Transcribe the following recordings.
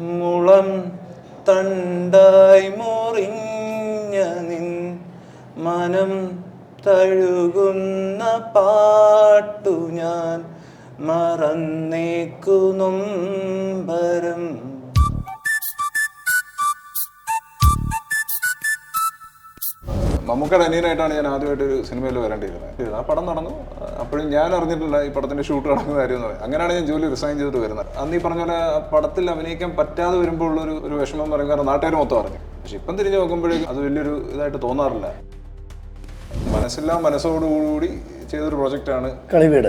മുളം തണ്ടായി മുറിഞ്ഞ നിൻ മനം തഴുകുന്ന പാട്ടു ഞാൻ മറന്നേക്കുനൊമ്പരം. മമ്മൂക്കയുടെ അനിയനായിട്ടാണ് ഞാൻ ആദ്യമായിട്ട് ഒരു സിനിമയിൽ വരേണ്ടിയിരുന്നത്. ആ പടം നടന്നു. അപ്പോഴും ഞാൻ അറിഞ്ഞിട്ടില്ല ഈ പടത്തിന്റെ ഷൂട്ട് നടക്കുന്ന കാര്യം എന്ന് പറയും. അങ്ങനെയാണ് ഞാൻ ജോലി റിസൈൻ ചെയ്തിട്ട് വരുന്നത്. അന്ന് ഈ പറഞ്ഞ പോലെ പടത്തിൽ അഭിനയിക്കാൻ പറ്റാതെ വരുമ്പോൾ ഉള്ളൊരു വിഷമം പറയും. കാരണം നാട്ടുകാർ മൊത്തം അറിഞ്ഞു. പക്ഷെ ഇപ്പം തിരിഞ്ഞു നോക്കുമ്പോഴേക്കും അത് വലിയൊരു ഇതായിട്ട് തോന്നാറില്ല. മനസ്സോടുകൂടി ചെയ്തൊരു പ്രോജക്റ്റാണ് കളിവീട്.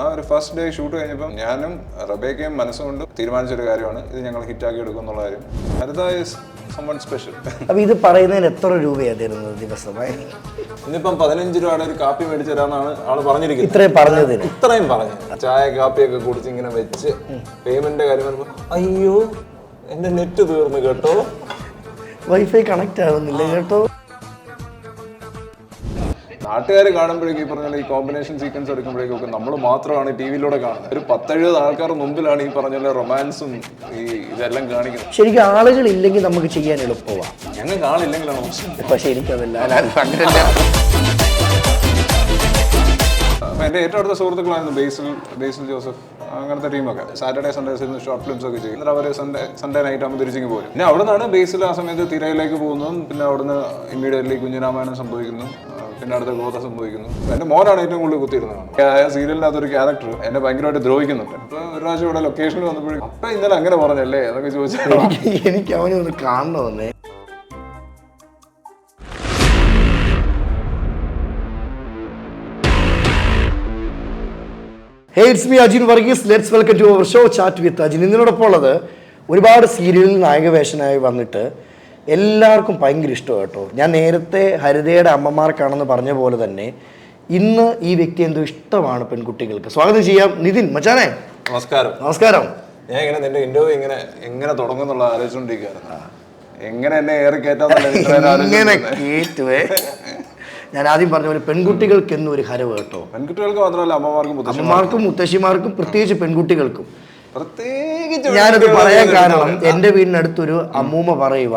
ആ ഒരു ഫസ്റ്റ് ഡേ ഷൂട്ട് കഴിഞ്ഞപ്പം ഞാനും റബേക്കയും മനസ്സുകൊണ്ട് തീരുമാനിച്ചൊരു കാര്യമാണ് ഇത് ഞങ്ങൾ ഹിറ്റാക്കി എടുക്കും എന്നുള്ള കാര്യം. ഹരിത ഈസ് സംവൺ സ്പെഷ്യൽ. അപ്പൊ ഇത് പറയുന്നതിന് എത്ര രൂപയാണ് തരുന്നത് ദിവസമായി? ഇന്നിപ്പം 15 രൂപയുടെ ഒരു കാപ്പി മേടിച്ചു തരാന്നാണ് ആള് പറഞ്ഞിരിക്കുന്നത്. ഇത്രയും പറഞ്ഞു. ചായ കാപ്പിയൊക്കെ കുടിച്ച് ഇങ്ങനെ വെച്ച് പേയ്മെന്റിന്റെ കാര്യം വരുമ്പോ അയ്യോ എന്റെ നെറ്റ് തീർന്നു കേട്ടോ, വൈഫൈ കണക്ട് ആവുന്നില്ല കേട്ടോ. നാട്ടുകാർ കാണുമ്പോഴേക്കും ഈ പറഞ്ഞ ഈ കോമ്പിനേഷൻ സീക്വൻസ് എടുക്കുമ്പോഴേക്കും നമ്മൾ മാത്രമാണ് ടി വിയിലൂടെ കാണുന്നത്. ഒരു 10-70 ആൾക്കാർ മുമ്പിലാണ് ഈ പറഞ്ഞ റൊമാൻസും ഈ ഇതെല്ലാം കാണിക്കുന്നത്. ശരിക്കും ആളുകൾ ഇല്ലെങ്കിൽ നമുക്ക് ചെയ്യാൻ എളുപ്പമാണ്. ഞങ്ങൾക്ക് ആളില്ലെങ്കിലാണ് പക്ഷെ എനിക്കതല്ല. എൻ്റെ ഏറ്റവും അടുത്ത സുഹൃത്തുക്കളായിരുന്നു ബേസിൽ ജോസഫ്, അങ്ങനത്തെ ടീമൊക്കെ. സാറ്റർഡേ സൺഡേസിൽ ഷോർട്ട് ഫിലിംസ് ഒക്കെ ചെയ്യും. എന്നിട്ട് അവർ സൺഡേ നൈറ്റ് ആകുമ്പോൾ തിരിച്ചിങ്ങ് പോരും. പിന്നെ അവിടെ നിന്നാണ് ബേസിൽ ആ സമയത്ത് തിരയിലേക്ക് പോകുന്നതും. പിന്നെ അവിടുന്ന് ഇമ്മീഡിയറ്റ്ലി കുഞ്ഞിരാമായണം സംഭവിക്കുന്നു. പിന്നെ അടുത്ത ഗോത സംഭവിക്കുന്നു. എൻ്റെ മോനാണ് ഏറ്റവും കൂടുതൽ കുത്തിയിരുന്നതാണ്. സീരിയലിനകത്തൊരു ക്യാരക്ടർ എന്നെ ഭയങ്കരമായിട്ട് ദ്രോഹിക്കുന്നുണ്ട്. അപ്പോൾ ഒരു പ്രാവശ്യം ഇവിടെ ലൊക്കേഷനിൽ വന്നപ്പോഴും അപ്പം ഇന്നലെ അങ്ങനെ പറഞ്ഞല്ലേ അതൊക്കെ ചോദിച്ചാൽ എനിക്ക് അവനെ ഒന്ന് കാണണമെന്നേ. Hey, it's me Ajin Varghese. Let's welcome to our show Chat with Ajin. ഇന്നോടൊപ്പം ഉള്ളത് ഒരുപാട് സീരിയലിൽ നായകവേഷനായി വന്നിട്ട് എല്ലാവർക്കും ഭയങ്കര ഇഷ്ടമാണ് കേട്ടോ. ഞാൻ നേരത്തെ ഹരിതയുടെ അമ്മമാർക്കാണെന്ന് പറഞ്ഞ പോലെ തന്നെ ഇന്ന് ഈ വ്യക്തി എന്തോ ഇഷ്ടമാണ് പെൺകുട്ടികൾക്ക്. സ്വാഗതം ചെയ്യാം നിതിൻ മച്ചാനെ. നമസ്കാരം. ഞാൻ ഇങ്ങനെ നിന്റെ ഇന്റർവ്യൂ എങ്ങനെ തുടങ്ങുന്നുള്ള ആലോചിച്ചുകൊണ്ടിരിക്കുകയായിരുന്നു. എങ്ങനെ എന്നെ ഏറെ കേറ്റുവേ. ഞാൻ ആദ്യം പറഞ്ഞ പോലെ പെൺകുട്ടികൾക്ക് എന്നും ഒരു ഹരവ് കേട്ടോ. പെൺകുട്ടികൾക്ക് മാത്രമല്ല അമ്മമാർക്കും മുത്തശ്ശിമാർക്കും പ്രത്യേകിച്ച് പെൺകുട്ടികൾക്കും. ഞാനത് പറയാൻ കാരണം എൻ്റെ വീടിനടുത്തൊരു അമ്മൂമ്മ പറയുക,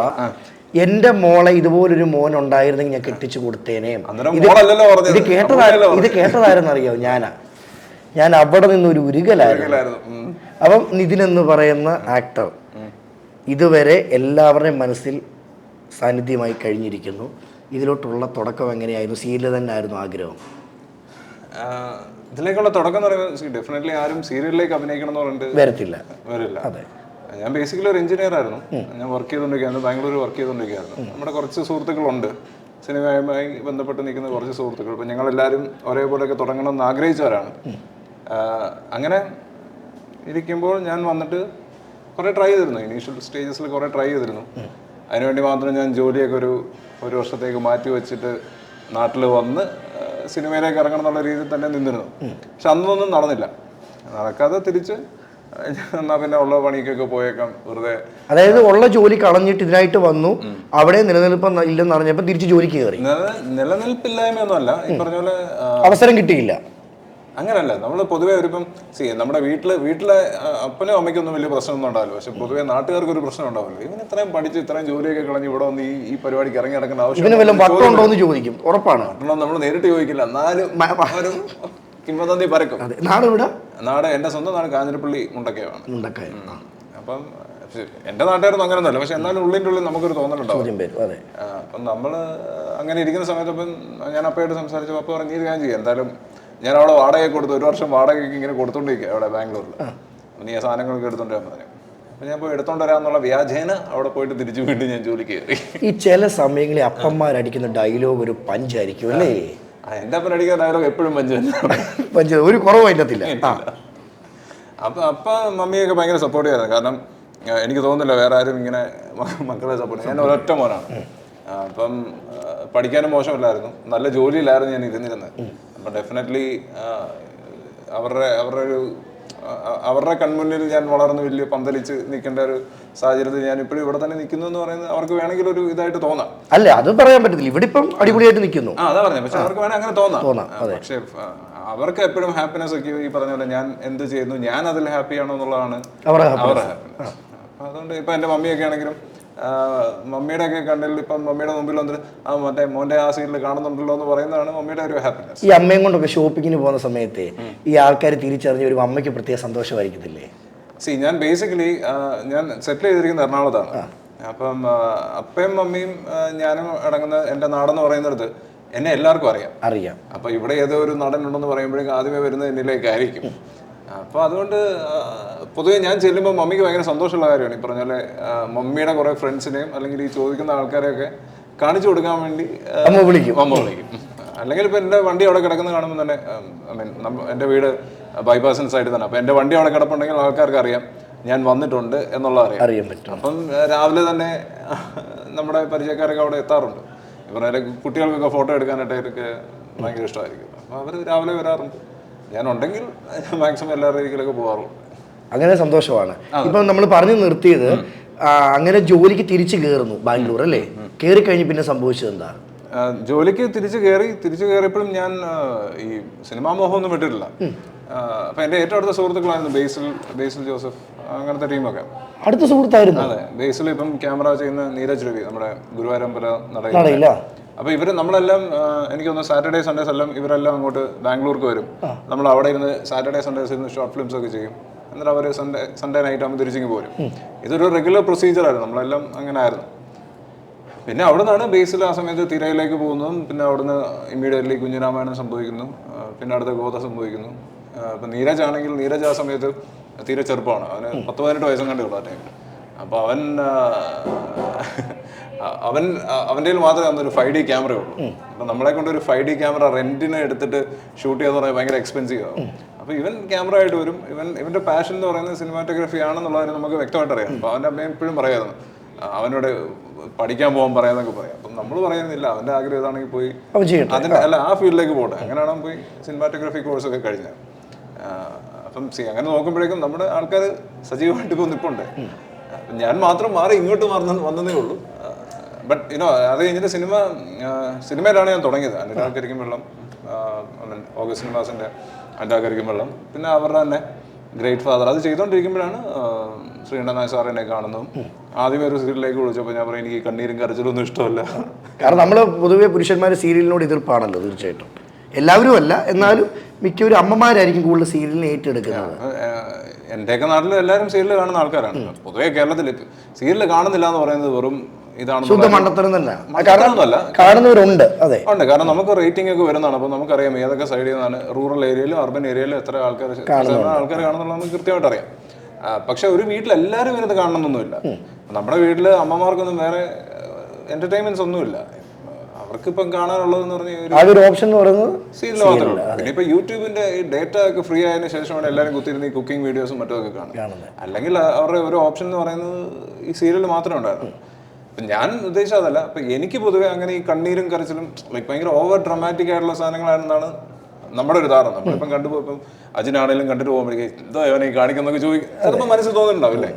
എന്റെ മോളെ ഇതുപോലൊരു മോൻ ഉണ്ടായിരുന്നെങ്കിൽ ഞാൻ കെട്ടിച്ചു കൊടുത്തേനെ. ഇത് കേട്ടതാരെന്നറിയോ? ഞാൻ അവിടെ നിന്നൊരു ഉരുകലായിരുന്നു. അപ്പം നിതിൻ എന്ന് പറയുന്ന ആക്ടർ ഇതുവരെ എല്ലാവരുടെയും മനസ്സിൽ സാന്നിധ്യമായി കഴിഞ്ഞിരിക്കുന്നു. ഇതിലോട്ടുള്ള തുടക്കം എങ്ങനെയായിരുന്നു? സീരിയൽ തന്നെ ആയിരുന്നു ആഗ്രഹം? ഇതിലേക്കുള്ള തുടക്കം എന്ന് പറയുന്നത് ഡെഫിനറ്റ്ലി ആരും സീരിയലിലേക്ക് അഭിനയിക്കണം എന്ന് പറഞ്ഞിട്ട് വരില്ല. അതെ, ഞാൻ ബേസിക്കലി ഒരു എഞ്ചിനീയർ ആയിരുന്നു. ഞാൻ വർക്ക് ചെയ്തുകൊണ്ടിരിക്കുകയായിരുന്നു, ബാംഗ്ലൂർ വർക്ക് ചെയ്തുകൊണ്ടിരിക്കുകയായിരുന്നു. നമ്മുടെ കുറച്ച് സുഹൃത്തുക്കളുണ്ട്, സിനിമയുമായി ബന്ധപ്പെട്ട് നിൽക്കുന്ന കുറച്ച് സുഹൃത്തുക്കൾ. ഇപ്പം ഞങ്ങളെല്ലാവരും ഒരേപോലെയൊക്കെ തുടങ്ങണമെന്ന് ആഗ്രഹിച്ചവരാണ്. അങ്ങനെ ഇരിക്കുമ്പോൾ ഞാൻ വന്നിട്ട് കുറേ ട്രൈ ചെയ്തിരുന്നു. ഇനീഷ്യൽ സ്റ്റേജസിൽ കുറേ ട്രൈ ചെയ്തിരുന്നു. അതിനുവേണ്ടി മാത്രം ഞാൻ ജോലിയൊക്കെ ഒരു വർഷത്തേക്ക് മാറ്റി വെച്ചിട്ട് നാട്ടിൽ വന്ന് സിനിമയിലേക്ക് ഇറങ്ങണം എന്നുള്ള രീതിയിൽ തന്നെ നിന്നിരുന്നു. പക്ഷെ അന്നൊന്നും നടക്കാതെ തിരിച്ച് എന്നാ പിന്നെ ഉള്ള പണിക്കൊക്കെ പോയേക്കാം വെറുതെ. അതായത് ഉള്ള ജോലി കളഞ്ഞിട്ട് ഇതിനായിട്ട് വന്നു. അവിടെ നിലനിൽപ്പ് ഇല്ലെന്ന് അറിഞ്ഞപ്പോൾ തിരിച്ച് ജോലിക്ക് കയറി. നിലനിൽപ്പില്ലായ്മയൊന്നും അല്ല, ഈ പറഞ്ഞ പോലെ അവസരം കിട്ടിയില്ല. അങ്ങനല്ല. നമ്മൾ പൊതുവേ ഒരിപ്പം നമ്മുടെ വീട്ടിലെ അപ്പനും അമ്മയ്ക്കൊന്നും വലിയ പ്രശ്നമൊന്നും ഉണ്ടാവില്ല. പക്ഷെ പൊതുവേ നാട്ടുകാർക്ക് ഒരു പ്രശ്നം ഉണ്ടാവില്ല. ഇവൻ ഇത്രയും പഠിച്ച് ഇത്രയും ജോലിയൊക്കെ കളഞ്ഞ് ഇവിടെ വന്ന് ഈ പരിപാടിക്ക് ഇറങ്ങി നടക്കേണ്ട ആവശ്യം ചോദിക്കും. ഉറപ്പാണ്. നമ്മൾ നേരിട്ട് ചോദിക്കില്ല, എന്നാലും ഒരു കിംവദന്തി പരക്കും. നാട് എന്റെ സ്വന്തം നാട് കാഞ്ഞിരപ്പള്ളി മുണ്ടക്കയാണ്. അപ്പം എന്റെ നാട്ടുകാരൊന്നും അങ്ങനെയൊന്നുമല്ല. പക്ഷെ എന്നാലും ഉള്ളിൻ്റെ ഉള്ളിൽ നമുക്കൊരു തോന്നലുണ്ടാവും. അപ്പം നമ്മള് അങ്ങനെ ഇരിക്കുന്ന സമയത്ത് അപ്പം ഞാൻ അപ്പയായിട്ട് സംസാരിച്ചപ്പോൾ അപ്പ പറഞ്ഞു, നീ കാര്യം ചെയ്യാം, എന്തായാലും ഞാൻ അവിടെ വാടകയൊക്കെ കൊടുത്തു. 1 വർഷം വാടകയ്ക്ക് ഇങ്ങനെ കൊടുത്തോണ്ടിരിക്കുക അവിടെ ബാംഗ്ലൂരിൽ. നീ ആ സാധനങ്ങളൊക്കെ എടുത്തോണ്ട് വരാൻ പറഞ്ഞു. അപ്പം ഞാൻ പോയി എടുത്തോണ്ട് വരാമെന്നുള്ള വ്യാജേന അവിടെ പോയിട്ട് തിരിച്ചു വീണ്ടും ഞാൻ ജോലിക്ക് കയറി. ഈ ചില സമയങ്ങളിൽ അപ്പന്മാരടിക്കുന്ന ഡയലോഗ് ഒരു പഞ്ചായിരിക്കും അല്ലേ? എൻ്റെ അപ്പൻ അടിക്കുന്ന ഡയലോഗ് എപ്പോഴും പഞ്ച് ഒരു കുറവില്ല. അപ്പം മമ്മിയൊക്കെ ഭയങ്കര സപ്പോർട്ട് ചെയ്യായിരുന്നു. കാരണം എനിക്ക് തോന്നുന്നില്ല വേറെ ആരും ഇങ്ങനെ മക്കളെ സപ്പോർട്ട് ചെയ്യാൻ. ഞാൻ ഒരൊറ്റ മോനാണ്. അപ്പം പഠിക്കാനും മോശമല്ലായിരുന്നു, നല്ല ജോലിയിലായിരുന്നു ഞാൻ ഇരുന്നിരുന്നത്. അപ്പം ഡെഫിനറ്റ്ലി അവരുടെ കൺമുന്നിൽ ഞാൻ വളർന്ന് വലിയ പന്തലിച്ച് നിൽക്കേണ്ട ഒരു സാഹചര്യത്തിൽ ഞാൻ ഇപ്പോഴും ഇവിടെ തന്നെ നിൽക്കുന്നു എന്ന് പറയുന്നത് അവർക്ക് വേണമെങ്കിൽ ഒരു ഇതായിട്ട് തോന്നാം. അല്ല, അത് പറയാൻ പറ്റത്തില്ല. ഇവിടെ ഇപ്പം അടിപൊളിയായിട്ട് നിൽക്കുന്നു. അതാ പറഞ്ഞത്. പക്ഷെ അവർക്ക് വേണമെങ്കിൽ അങ്ങനെ തോന്നാം. പക്ഷെ അവർക്ക് എപ്പോഴും ഹാപ്പിനെസ് ഒക്കെ ഈ പറഞ്ഞ പോലെ ഞാൻ എന്ത് ചെയ്യുന്നു, ഞാൻ അതിൽ ഹാപ്പിയാണോ എന്നുള്ളതാണ് അവരുടെ ഹാപ്പിനെസ്. അതുകൊണ്ട് ഇപ്പം എൻ്റെ മമ്മിയൊക്കെ ആണെങ്കിലും മമ്മിയുടെ ഒക്കെ കണ്ടിൽ ഇപ്പം മമ്മിയുടെ മുമ്പിൽ വന്നിട്ട് മറ്റേ മോൻ്റെ ആ സീനിൽ കാണുന്നുണ്ടല്ലോ എന്ന് പറയുന്നതാണ് മമ്മിയുടെ ഒരു ഹാപ്പിനെസ്. ഈ അമ്മയും കൊണ്ടൊക്കെ ഷോപ്പിങ്ങിന് പോകുന്ന സമയത്ത് ഈ ആൾക്കാർ തിരിച്ചറിഞ്ഞ ഒരു അമ്മയ്ക്ക് പ്രത്യേക സന്തോഷമായിരിക്കത്തില്ലേ? ഞാൻ ബേസിക്കലി ഞാൻ സെറ്റിൽ ചെയ്തിരിക്കുന്നത് എറണാകുളത്താണ്. അപ്പം അപ്പയും മമ്മിയും ഞാനും അടങ്ങുന്ന എൻ്റെ നാടെന്ന് പറയുന്നിടത്ത് എന്നെ എല്ലാവർക്കും അറിയാം. അപ്പൊ ഇവിടെ ഏതോ ഒരു നടൻ ഉണ്ടെന്ന് പറയുമ്പോഴേക്കും ആദ്യമേ വരുന്നത് എന്നിലേക്കായിരിക്കും. അപ്പോൾ അതുകൊണ്ട് പൊതുവെ ഞാൻ ചെല്ലുമ്പോൾ മമ്മിക്ക് ഭയങ്കര സന്തോഷമുള്ള കാര്യമാണ്. ഈ പറഞ്ഞ പോലെ മമ്മിയുടെ കുറെ ഫ്രണ്ട്സിനെയും അല്ലെങ്കിൽ ഈ ചോദിക്കുന്ന ആൾക്കാരെയൊക്കെ കാണിച്ചു കൊടുക്കാൻ വേണ്ടി അമ്മ വിളിക്കും. അല്ലെങ്കിൽ ഇപ്പം എൻ്റെ വണ്ടി അവിടെ കിടക്കുന്നത് കാണുമ്പോൾ തന്നെ എൻ്റെ വീട് ബൈപ്പാസിന് സൈഡിൽ തന്നെ. അപ്പം എൻ്റെ വണ്ടി അവിടെ കിടപ്പുണ്ടെങ്കിൽ ആൾക്കാർക്ക് അറിയാം ഞാൻ വന്നിട്ടുണ്ട് എന്നുള്ളത് അറിയാൻ പറ്റും. അപ്പം രാവിലെ തന്നെ നമ്മുടെ പരിചയക്കാരൊക്കെ അവിടെ എത്താറുണ്ട്. ഇവരുടെ കുട്ടികൾക്കൊക്കെ ഫോട്ടോ എടുക്കാനായിട്ടൊക്കെ ഭയങ്കര ഇഷ്ടമായിരിക്കും. അപ്പോൾ അവർ രാവിലെ വരാറുണ്ട്. ഞാനുണ്ടെങ്കിൽ മാക്സിമം എല്ലാവരുടെ രീതിയിലൊക്കെ പോകാറുണ്ട്. അങ്ങനെ സന്തോഷമാണ്. ഇപ്പം നമ്മൾ പറഞ്ഞു നിർത്തിയത് അങ്ങനെ ജോലിക്ക് തിരിച്ചു കയറുന്നു ബാംഗ്ലൂർ അല്ലേ? കയറി കഴിഞ്ഞ് പിന്നെ സംഭവിച്ചത് എന്താ? ജോലിക്ക് തിരിച്ചു കയറിയപ്പോഴും ഞാൻ ഈ സിനിമാ മോഹം ഒന്നും വിട്ടിട്ടില്ല. അപ്പൊ എന്റെ ഏറ്റവും അടുത്ത സുഹൃത്തുക്കളായിരുന്നു ബേസിൽ ജോസഫ്, അങ്ങനത്തെ ടീമൊക്കെ അടുത്ത സുഹൃത്തായിരുന്നു. അതെ, ബേസിൽ ഇപ്പം ക്യാമറ ചെയ്യുന്ന നീരജ് രവി, നമ്മുടെ ഗുരുവായൂരമ്പല നടയില്ല. അപ്പൊ ഇവര് നമ്മളെല്ലാം എനിക്കൊന്ന് സാറ്റർഡേ സൺഡേസ് എല്ലാം ഇവരെല്ലാം അങ്ങോട്ട് ബാംഗ്ലൂർക്ക് വരും. നമ്മൾ അവിടെ ഇരുന്ന് സാറ്റർഡേ സൺഡേസ് ഇരുന്ന് ഷോർട്ട് ഫിലിംസ് ഒക്കെ ചെയ്യും. എന്നിട്ട് അവർ സൺഡേ നൈറ്റ് ആകുമ്പോൾ തിരിച്ചിങ്ങ് പോരും. ഇതൊരു റെഗുലർ പ്രൊസീജിയർ ആയിരുന്നു, നമ്മളെല്ലാം അങ്ങനെ ആയിരുന്നു. പിന്നെ അവിടെ നിന്നാണ് ബേസിൽ ആ സമയത്ത് തിരയിലേക്ക് പോകുന്നതും പിന്നെ അവിടുന്ന് ഇമ്മീഡിയറ്റ്ലി കുഞ്ഞിരാമായണം സംഭവിക്കുന്നു. പിന്നെ അടുത്ത ഗോത സംഭവിക്കുന്നു. ഇപ്പം നീരജ് ആണെങ്കിൽ നീരജ് ആ സമയത്ത് തീരെ ചെറുപ്പമാണ്, അവന് 18 വയസ്സും കണ്ടേ ഉള്ളൂ ആ ടൈമിൽ. അപ്പോൾ അവൻ്റെ മാത്രമേ അന്നൊരു 5D ക്യാമറ ഉള്ളൂ. അപ്പം നമ്മളെ കൊണ്ട് ഒരു 5D ക്യാമറ റെന്റിന് എടുത്തിട്ട് ഷൂട്ട് ചെയ്യാന്ന് പറഞ്ഞാൽ ഭയങ്കര എക്സ്പെൻസീവ് ആവും. അപ്പോൾ ഇവൻ ക്യാമറ ആയിട്ട് വരും. ഇവന്റെ പാഷൻ എന്ന് പറയുന്നത് സിനിമാറ്റോഗ്രഫി ആണെന്നുള്ളതിന് നമുക്ക് വ്യക്തമായിട്ട് അറിയാം. അപ്പോൾ അവൻ്റെ അമ്മയും എപ്പോഴും പറയായിരുന്നു അവനോട് പഠിക്കാൻ പോകാൻ പറയാന്നൊക്കെ പറയാം. അപ്പം നമ്മൾ പറയുന്നില്ല, അവൻ്റെ ആഗ്രഹം ഇതാണെങ്കിൽ പോയി അതിൻ്റെ അല്ല ആ ഫീൽഡിലേക്ക് പോട്ടെ. അങ്ങനെയാണ് അവൻ പോയി സിനിമാറ്റോഗ്രഫി കോഴ്സൊക്കെ കഴിഞ്ഞത്. അപ്പം അങ്ങനെ നോക്കുമ്പോഴേക്കും നമ്മുടെ ആൾക്കാർ സജീവമായിട്ട് ഇപ്പോൾ നിൽപ്പുണ്ട്. ഞാൻ മാത്രം മാറി ഇങ്ങോട്ട് വന്നതേ ഉള്ളൂ. ബട്ട് അത് കഴിഞ്ഞിട്ട് സിനിമയിലാണ് ഞാൻ തുടങ്ങിയത്. അനുരാഗരിക്കും വെള്ളം, ഓഗസ്റ്റ് സിനിമാസിൻ്റെ അനുരാഗരിക്കും വെള്ളം, പിന്നെ അവരുടെ തന്നെ ഗ്രേറ്റ് ഫാദർ. അത് ചെയ്തുകൊണ്ടിരിക്കുമ്പോഴാണ് ശ്രീകണ്ഠൻ നായർ സാർ എന്നെ കാണുന്നതും. ആദ്യമേ ഒരു സീരിയലിലേക്ക് വിളിച്ചപ്പോൾ ഞാൻ പറയും എനിക്ക് കണ്ണീരും കരച്ചിലൊന്നും ഇഷ്ടമല്ല. കാരണം നമ്മൾ പൊതുവെ പുരുഷന്മാർ സീരിയലിനോട് എതിർപ്പാണല്ലോ. തീർച്ചയായിട്ടും എല്ലാവരും അല്ല, എന്നാലും മിക്കവരും അമ്മമാരായിരിക്കും കൂടുതൽ സീരിയലിനെ ഏറ്റെടുക്കുന്നത്. എൻ്റെയൊക്കെ നാട്ടിൽ എല്ലാവരും സീരിയൽ കാണുന്ന ആൾക്കാരാണ്. പൊതുവെ കേരളത്തിൽ സീരിയൽ കാണുന്നില്ല എന്ന് പറയുന്നത് വെറും ഇതാണ്, മണ്ടത്തരം തന്നെ. കാണുന്നവരുണ്ട്. അതെ ഉണ്ട്, കാരണം നമുക്ക് റേറ്റിംഗ് ഒക്കെ വരുന്നതാണ്. അപ്പോൾ നമുക്കറിയാം ഏതൊക്കെ സൈഡിൽ നിന്നാണ് റൂറൽ ഏരിയയിലും അർബൻ ഏരിയയിലും എത്ര ആൾക്കാർ കാണുന്നുള്ള നമുക്ക് കൃത്യമായിട്ട് അറിയാം. പക്ഷെ ഒരു വീട്ടിൽ എല്ലാവരും ഇരുന്ന് കാണണമെന്നൊന്നുമില്ല. നമ്മുടെ വീട്ടിൽ അമ്മമാർക്കൊന്നും വേറെ എന്റർടൈൻമെന്റ്സ് ഒന്നുമില്ല. അവർക്കിപ്പം കാണാനുള്ളതെന്ന് പറഞ്ഞാൽ ഓപ്ഷൻ എന്ന് പറയുന്നത് സീരിയൽ മാത്രമേ ഉള്ളൂ. പിന്നെ ഇപ്പൊ യൂട്യൂബിന്റെ ഈ ഡേറ്റ ഒക്കെ ഫ്രീ ആയതിനു ശേഷമാണ് എല്ലാവരും കുത്തിയിരുന്ന് ഈ കുക്കിംഗ് വീഡിയോസും മറ്റുമൊക്കെ കാണുന്നത്. അല്ലെങ്കിൽ അവരുടെ ഒരു ഓപ്ഷൻ എന്ന് പറയുന്നത് ഈ സീരിയൽ മാത്രമേ ഉണ്ടായിരുന്നു. ഞാൻ ഉദ്ദേശിച്ചതല്ല. അപ്പൊ എനിക്ക് പൊതുവെ അങ്ങനെ ഈ കണ്ണീരും കരച്ചിലും ഭയങ്കര ഓവർ ഡ്രമാറ്റിക് ആയിട്ടുള്ള സാധനങ്ങളാണെന്നാണ് നമ്മുടെ ഒരു ധാരണ. നമ്മളിപ്പം കണ്ടുപോയി അജിനാണെങ്കിലും കണ്ടിട്ട് പോകുമ്പോഴേക്കും എന്തോ അവനെ കാണിക്കുന്നൊക്കെ ചോദിക്കും, ചിലപ്പോൾ മനസ്സിൽ തോന്നുന്നുണ്ടാവില്ലേ.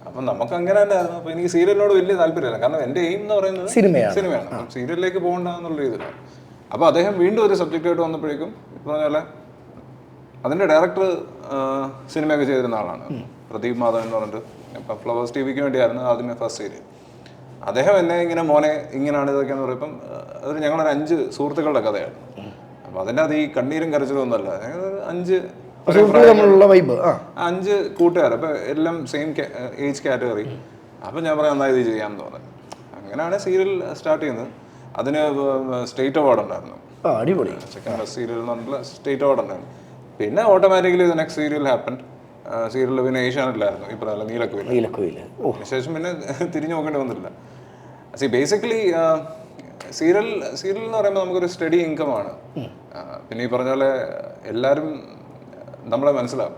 അപ്പം നമുക്ക് അങ്ങനെ തന്നെ ആയിരുന്നു. അപ്പോൾ എനിക്ക് സീരിയലിനോട് വലിയ താല്പര്യമില്ല. കാരണം എൻ്റെ എയിം എന്ന് പറയുന്നത് സിനിമയാണ്. അപ്പം സീരിയലിലേക്ക് പോകണ്ട എന്നുള്ള രീതിയിലാണ്. അപ്പോൾ അദ്ദേഹം വീണ്ടും ഒരു സബ്ജക്റ്റായിട്ട് വന്നപ്പോഴേക്കും ഇപ്പോൾ പറഞ്ഞാൽ അതിൻ്റെ ഡയറക്ടർ സിനിമയൊക്കെ ചെയ്തിരുന്ന ആളാണ് പ്രദീപ് മാധവൻ എന്ന് പറഞ്ഞിട്ട്. ഇപ്പം ഫ്ലവേഴ്സ് ടിവിക്ക് വേണ്ടിയായിരുന്നു ആദ്യമേ ഫസ്റ്റ് സീരിയൽ. അദ്ദേഹം എന്നെ ഇങ്ങനെ മോനെ ഇങ്ങനെയാണ് ഇതൊക്കെയെന്ന് പറയുമ്പം അതൊരു ഞങ്ങളൊരു 5 സുഹൃത്തുക്കളുടെ കഥയാണ്. അപ്പോൾ അതിൻ്റെ അത് ഈ കണ്ണീരും കരച്ചിലും ഒന്നുമല്ല. 5 കൂട്ടുകാർ, അപ്പോൾ എല്ലാം സെയിം ഏജ് കാറ്റഗറി. അപ്പം ഞാൻ പറയാം എന്നാൽ ഇത് ചെയ്യാമെന്ന് തോന്നുന്നത്. അങ്ങനെയാണ് സീരിയൽ സ്റ്റാർട്ട് ചെയ്യുന്നത്. അതിന് സ്റ്റേറ്റ് അവാർഡ് ഉണ്ടായിരുന്നു. അടിപൊളി സെക്കൻഡ് ബെസ്റ്റ് സീരിയൽ എന്ന് പറഞ്ഞിട്ടുള്ള സ്റ്റേറ്റ് അവാർഡ് ഉണ്ടായിരുന്നു. പിന്നെ ഓട്ടോമാറ്റിക്കലി ഇത് നെക്സ്റ്റ് സീരിയൽ ഹാപ്പൻ. സീരിയലിൽ പിന്നെ ഏഷ്യാനെറ്റിലായിരുന്നു ഈ പറയുന്ന നീലക്കുയിൽ. ശേഷം പിന്നെ തിരിഞ്ഞു നോക്കേണ്ടി വന്നിട്ടില്ല. ബേസിക്കലി സീരിയൽ എന്ന് പറയുമ്പോൾ നമുക്കൊരു സ്റ്റഡി ഇൻകം ആണ്. പിന്നെ ഈ പറഞ്ഞ പോലെ എല്ലാവരും നമ്മളെ മനസ്സിലാവും.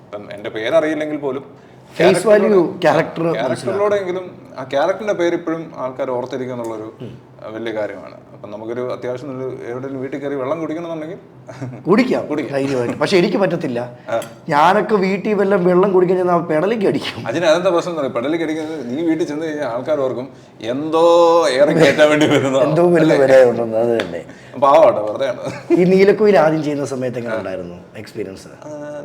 ഇപ്പം എൻ്റെ പേരറിയില്ലെങ്കിൽ പോലും ക്യാരക്ടറിലൂടെയെങ്കിലും ആ ക്യാരക്ടറിന്റെ പേര് ഇപ്പോഴും ആൾക്കാർ ഓർത്തിരിക്കുക എന്നുള്ളൊരു വലിയ കാര്യമാണ്. അപ്പം നമുക്കൊരു അത്യാവശ്യം ഒരു എവിടെയെങ്കിലും വീട്ടിൽ കയറി വെള്ളം കുടിക്കണമെന്നുണ്ടെങ്കിൽ കുടിക്കാം. പക്ഷെ എനിക്ക് പറ്റത്തില്ല. ഞാനൊക്കെ വീട്ടിൽ വെള്ളം കുടിക്കാൻ ചെന്നാൽ പെടലേക്ക് അടിക്കും. അതെന്താ പ്രശ്നം എന്ന് പറയും, പെടലേക്ക് അടിക്കുന്നത് നീ വീട്ടിൽ ചെന്ന് കഴിഞ്ഞാൽ ആൾക്കാർ ഓർക്കും എന്തോ ഏറെ കയറ്റാൻ വേണ്ടി വരുന്നു, എന്തോ വലിയ വരാനുണ്ടെന്ന്. അത് തന്നെ പാവാട്ടോ, വെറുതെയാണ്. ഈ നീലക്കുയിൽ ആദ്യം ചെയ്യുന്ന സമയത്ത് എങ്ങനെ ഉണ്ടായിരുന്നു എക്സ്പീരിയൻസ്?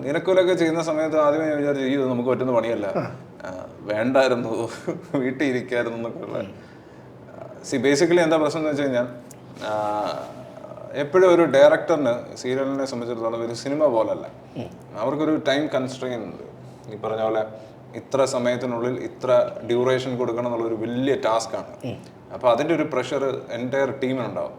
നീലക്കുയിലൊക്കെ ചെയ്യുന്ന സമയത്ത് ആദ്യമേ ഞാൻ വിചാരിച്ചു ഇത് നമുക്ക് പറ്റുന്ന പണിയല്ല, വേണ്ടായിരുന്നു, വീട്ടിൽ ഇരിക്കായിരുന്നു എന്നൊക്കെ ഉള്ള. ബേസിക്കലി എന്താ പ്രശ്നം എന്ന് വെച്ച് കഴിഞ്ഞാൽ എപ്പോഴും ഒരു ഡയറക്ടറിന് സീരിയലിനെ സംബന്ധിച്ചിടത്തോളം ഒരു സിനിമ പോലല്ല, അവർക്കൊരു ടൈം കൺസ്ട്രെയിൻ ഉണ്ട്. ഈ പറഞ്ഞ പോലെ ഇത്ര സമയത്തിനുള്ളിൽ ഇത്ര ഡ്യൂറേഷൻ കൊടുക്കണം എന്നുള്ളൊരു വലിയ ടാസ്ക്കാണ്. അപ്പോൾ അതിൻ്റെ ഒരു പ്രഷർ എൻ്റയർ ടീമിനുണ്ടാവും.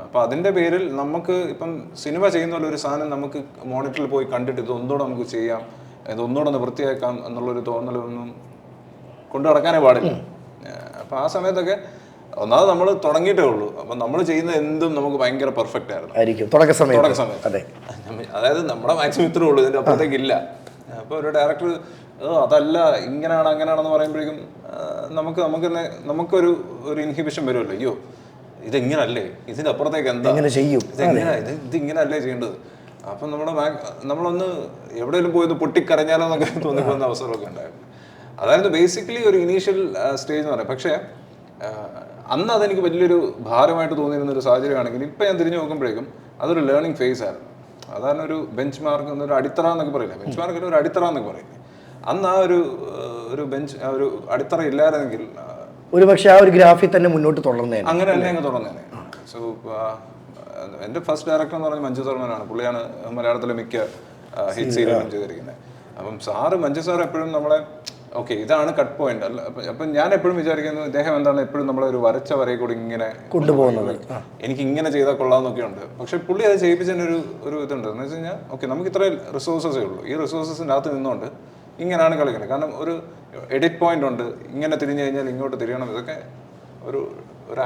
അപ്പോൾ അതിൻ്റെ പേരിൽ നമുക്ക് ഇപ്പം സിനിമ ചെയ്യുന്ന പോലെ ഒരു സാധനം നമുക്ക് മോണിറ്ററിൽ പോയി കണ്ടിട്ട് ഇതൊന്നുകൂടെ നമുക്ക് ചെയ്യാം, ഇതൊന്നുകൂടെ ഒന്ന് വൃത്തിയാക്കാം എന്നുള്ളൊരു തോന്നലൊന്നും കൊണ്ടു നടക്കാനേ പാടില്ല. അപ്പോൾ ആ സമയത്തൊക്കെ ഒന്നാമത് നമ്മൾ തുടങ്ങിയിട്ടേ ഉള്ളൂ. അപ്പം നമ്മൾ ചെയ്യുന്ന എന്തും നമുക്ക് ഭയങ്കര പെർഫെക്റ്റ് ആയിരുന്നു തുടക്ക സമയത്ത്. അതായത് നമ്മുടെ മാക്സിമം ഇത്രേ ഉള്ളൂ, ഇതിൻ്റെ അപ്പുറത്തേക്ക് ഇല്ല. അപ്പോൾ ഒരു ഡയറക്ടർ അതല്ല ഇങ്ങനെയാണ് അങ്ങനെയാണെന്ന് പറയുമ്പോഴേക്കും നമുക്കൊരു ഇൻഹിബിഷൻ വരുമല്ലോ, അയ്യോ ഇതെങ്ങനല്ലേ, ഇതിൻ്റെ അപ്പുറത്തേക്ക് എന്താ ചെയ്യും, ഇതിങ്ങനല്ലേ ചെയ്യേണ്ടത്. അപ്പം നമ്മളൊന്ന് എവിടെയെങ്കിലും പോയി പൊട്ടിക്കരഞ്ഞാലോ എന്നൊക്കെ തോന്നിപ്പോകുന്ന അവസരമൊക്കെ ഉണ്ടായിരുന്നു. അതായിരുന്നു ബേസിക്കലി ഒരു ഇനീഷ്യൽ സ്റ്റേജ് എന്ന് പറയാം. പക്ഷേ അന്ന് അതെനിക്ക് വലിയൊരു ഭാരമായിട്ട് തോന്നിയിരുന്നൊരു സാഹചര്യമാണെങ്കിൽ ഇപ്പം ഞാൻ തിരിഞ്ഞു നോക്കുമ്പോഴേക്കും അതൊരു ലേണിംഗ് ഫേസ് ആയിരുന്നു. അതാണ് ഒരു ബെഞ്ച് മാർക്ക് എന്നൊരു അടിത്തറ എന്നൊക്കെ പറയില്ലേ, ബെഞ്ച് മാർക്കിൽ ഒരു അടിത്തറ എന്നൊക്കെ പറയില്ലേ. അന്ന് ആ ഒരു അടിത്തറ ഇല്ലായിരുന്നെങ്കിൽ ഒരു പക്ഷേ ആ ഒരു ഗ്രാഫിൽ തന്നെ മുന്നോട്ട് തുടർന്നേനെ, അങ്ങനെ തന്നെ അങ്ങ് തുടർന്നേനെ. സോ എൻ്റെ ഫസ്റ്റ് ഡയറക്ടർ എന്ന് പറഞ്ഞാൽ മഞ്ജു സർമ്മനാണ്. പുള്ളിയാണ് മലയാളത്തിലെ മിക്ക ഹിറ്റ് സീരിയലും ചെയ്തിരിക്കുന്നത്. അപ്പം മഞ്ജു സാർ എപ്പോഴും നമ്മളെ ഓക്കെ ഇതാണ് കട്ട് പോയിന്റ് അല്ല. അപ്പം ഞാൻ എപ്പോഴും വിചാരിക്കുന്നത് ഇദ്ദേഹം എന്താണ് എപ്പോഴും നമ്മളെ ഒരു വരച്ച വരയിൽ കൂടി ഇങ്ങനെ കൊണ്ടുപോകുന്നത്, എനിക്ക് ഇങ്ങനെ ചെയ്താൽ കൊള്ളാമെന്നൊക്കെ ഉണ്ട്. പക്ഷെ പുള്ളി അത് ചെയ്യിപ്പിച്ചതിന് ഒരു ഇതുണ്ട് എന്ന് വെച്ച് കഴിഞ്ഞാൽ ഓക്കെ നമുക്ക് ഇത്രയും റിസോഴ്സസേ ഉള്ളൂ, ഈ റിസോഴ്സസിൻ്റെ അകത്ത് നിന്നുകൊണ്ട് ഇങ്ങനെയാണ് കളിക്കുന്നത്. കാരണം ഒരു എഡിറ്റ് പോയിന്റ് ഉണ്ട്, ഇങ്ങനെ തിരിഞ്ഞു കഴിഞ്ഞാൽ ഇങ്ങോട്ട് തിരിയണം, ഇതൊക്കെ ഒരു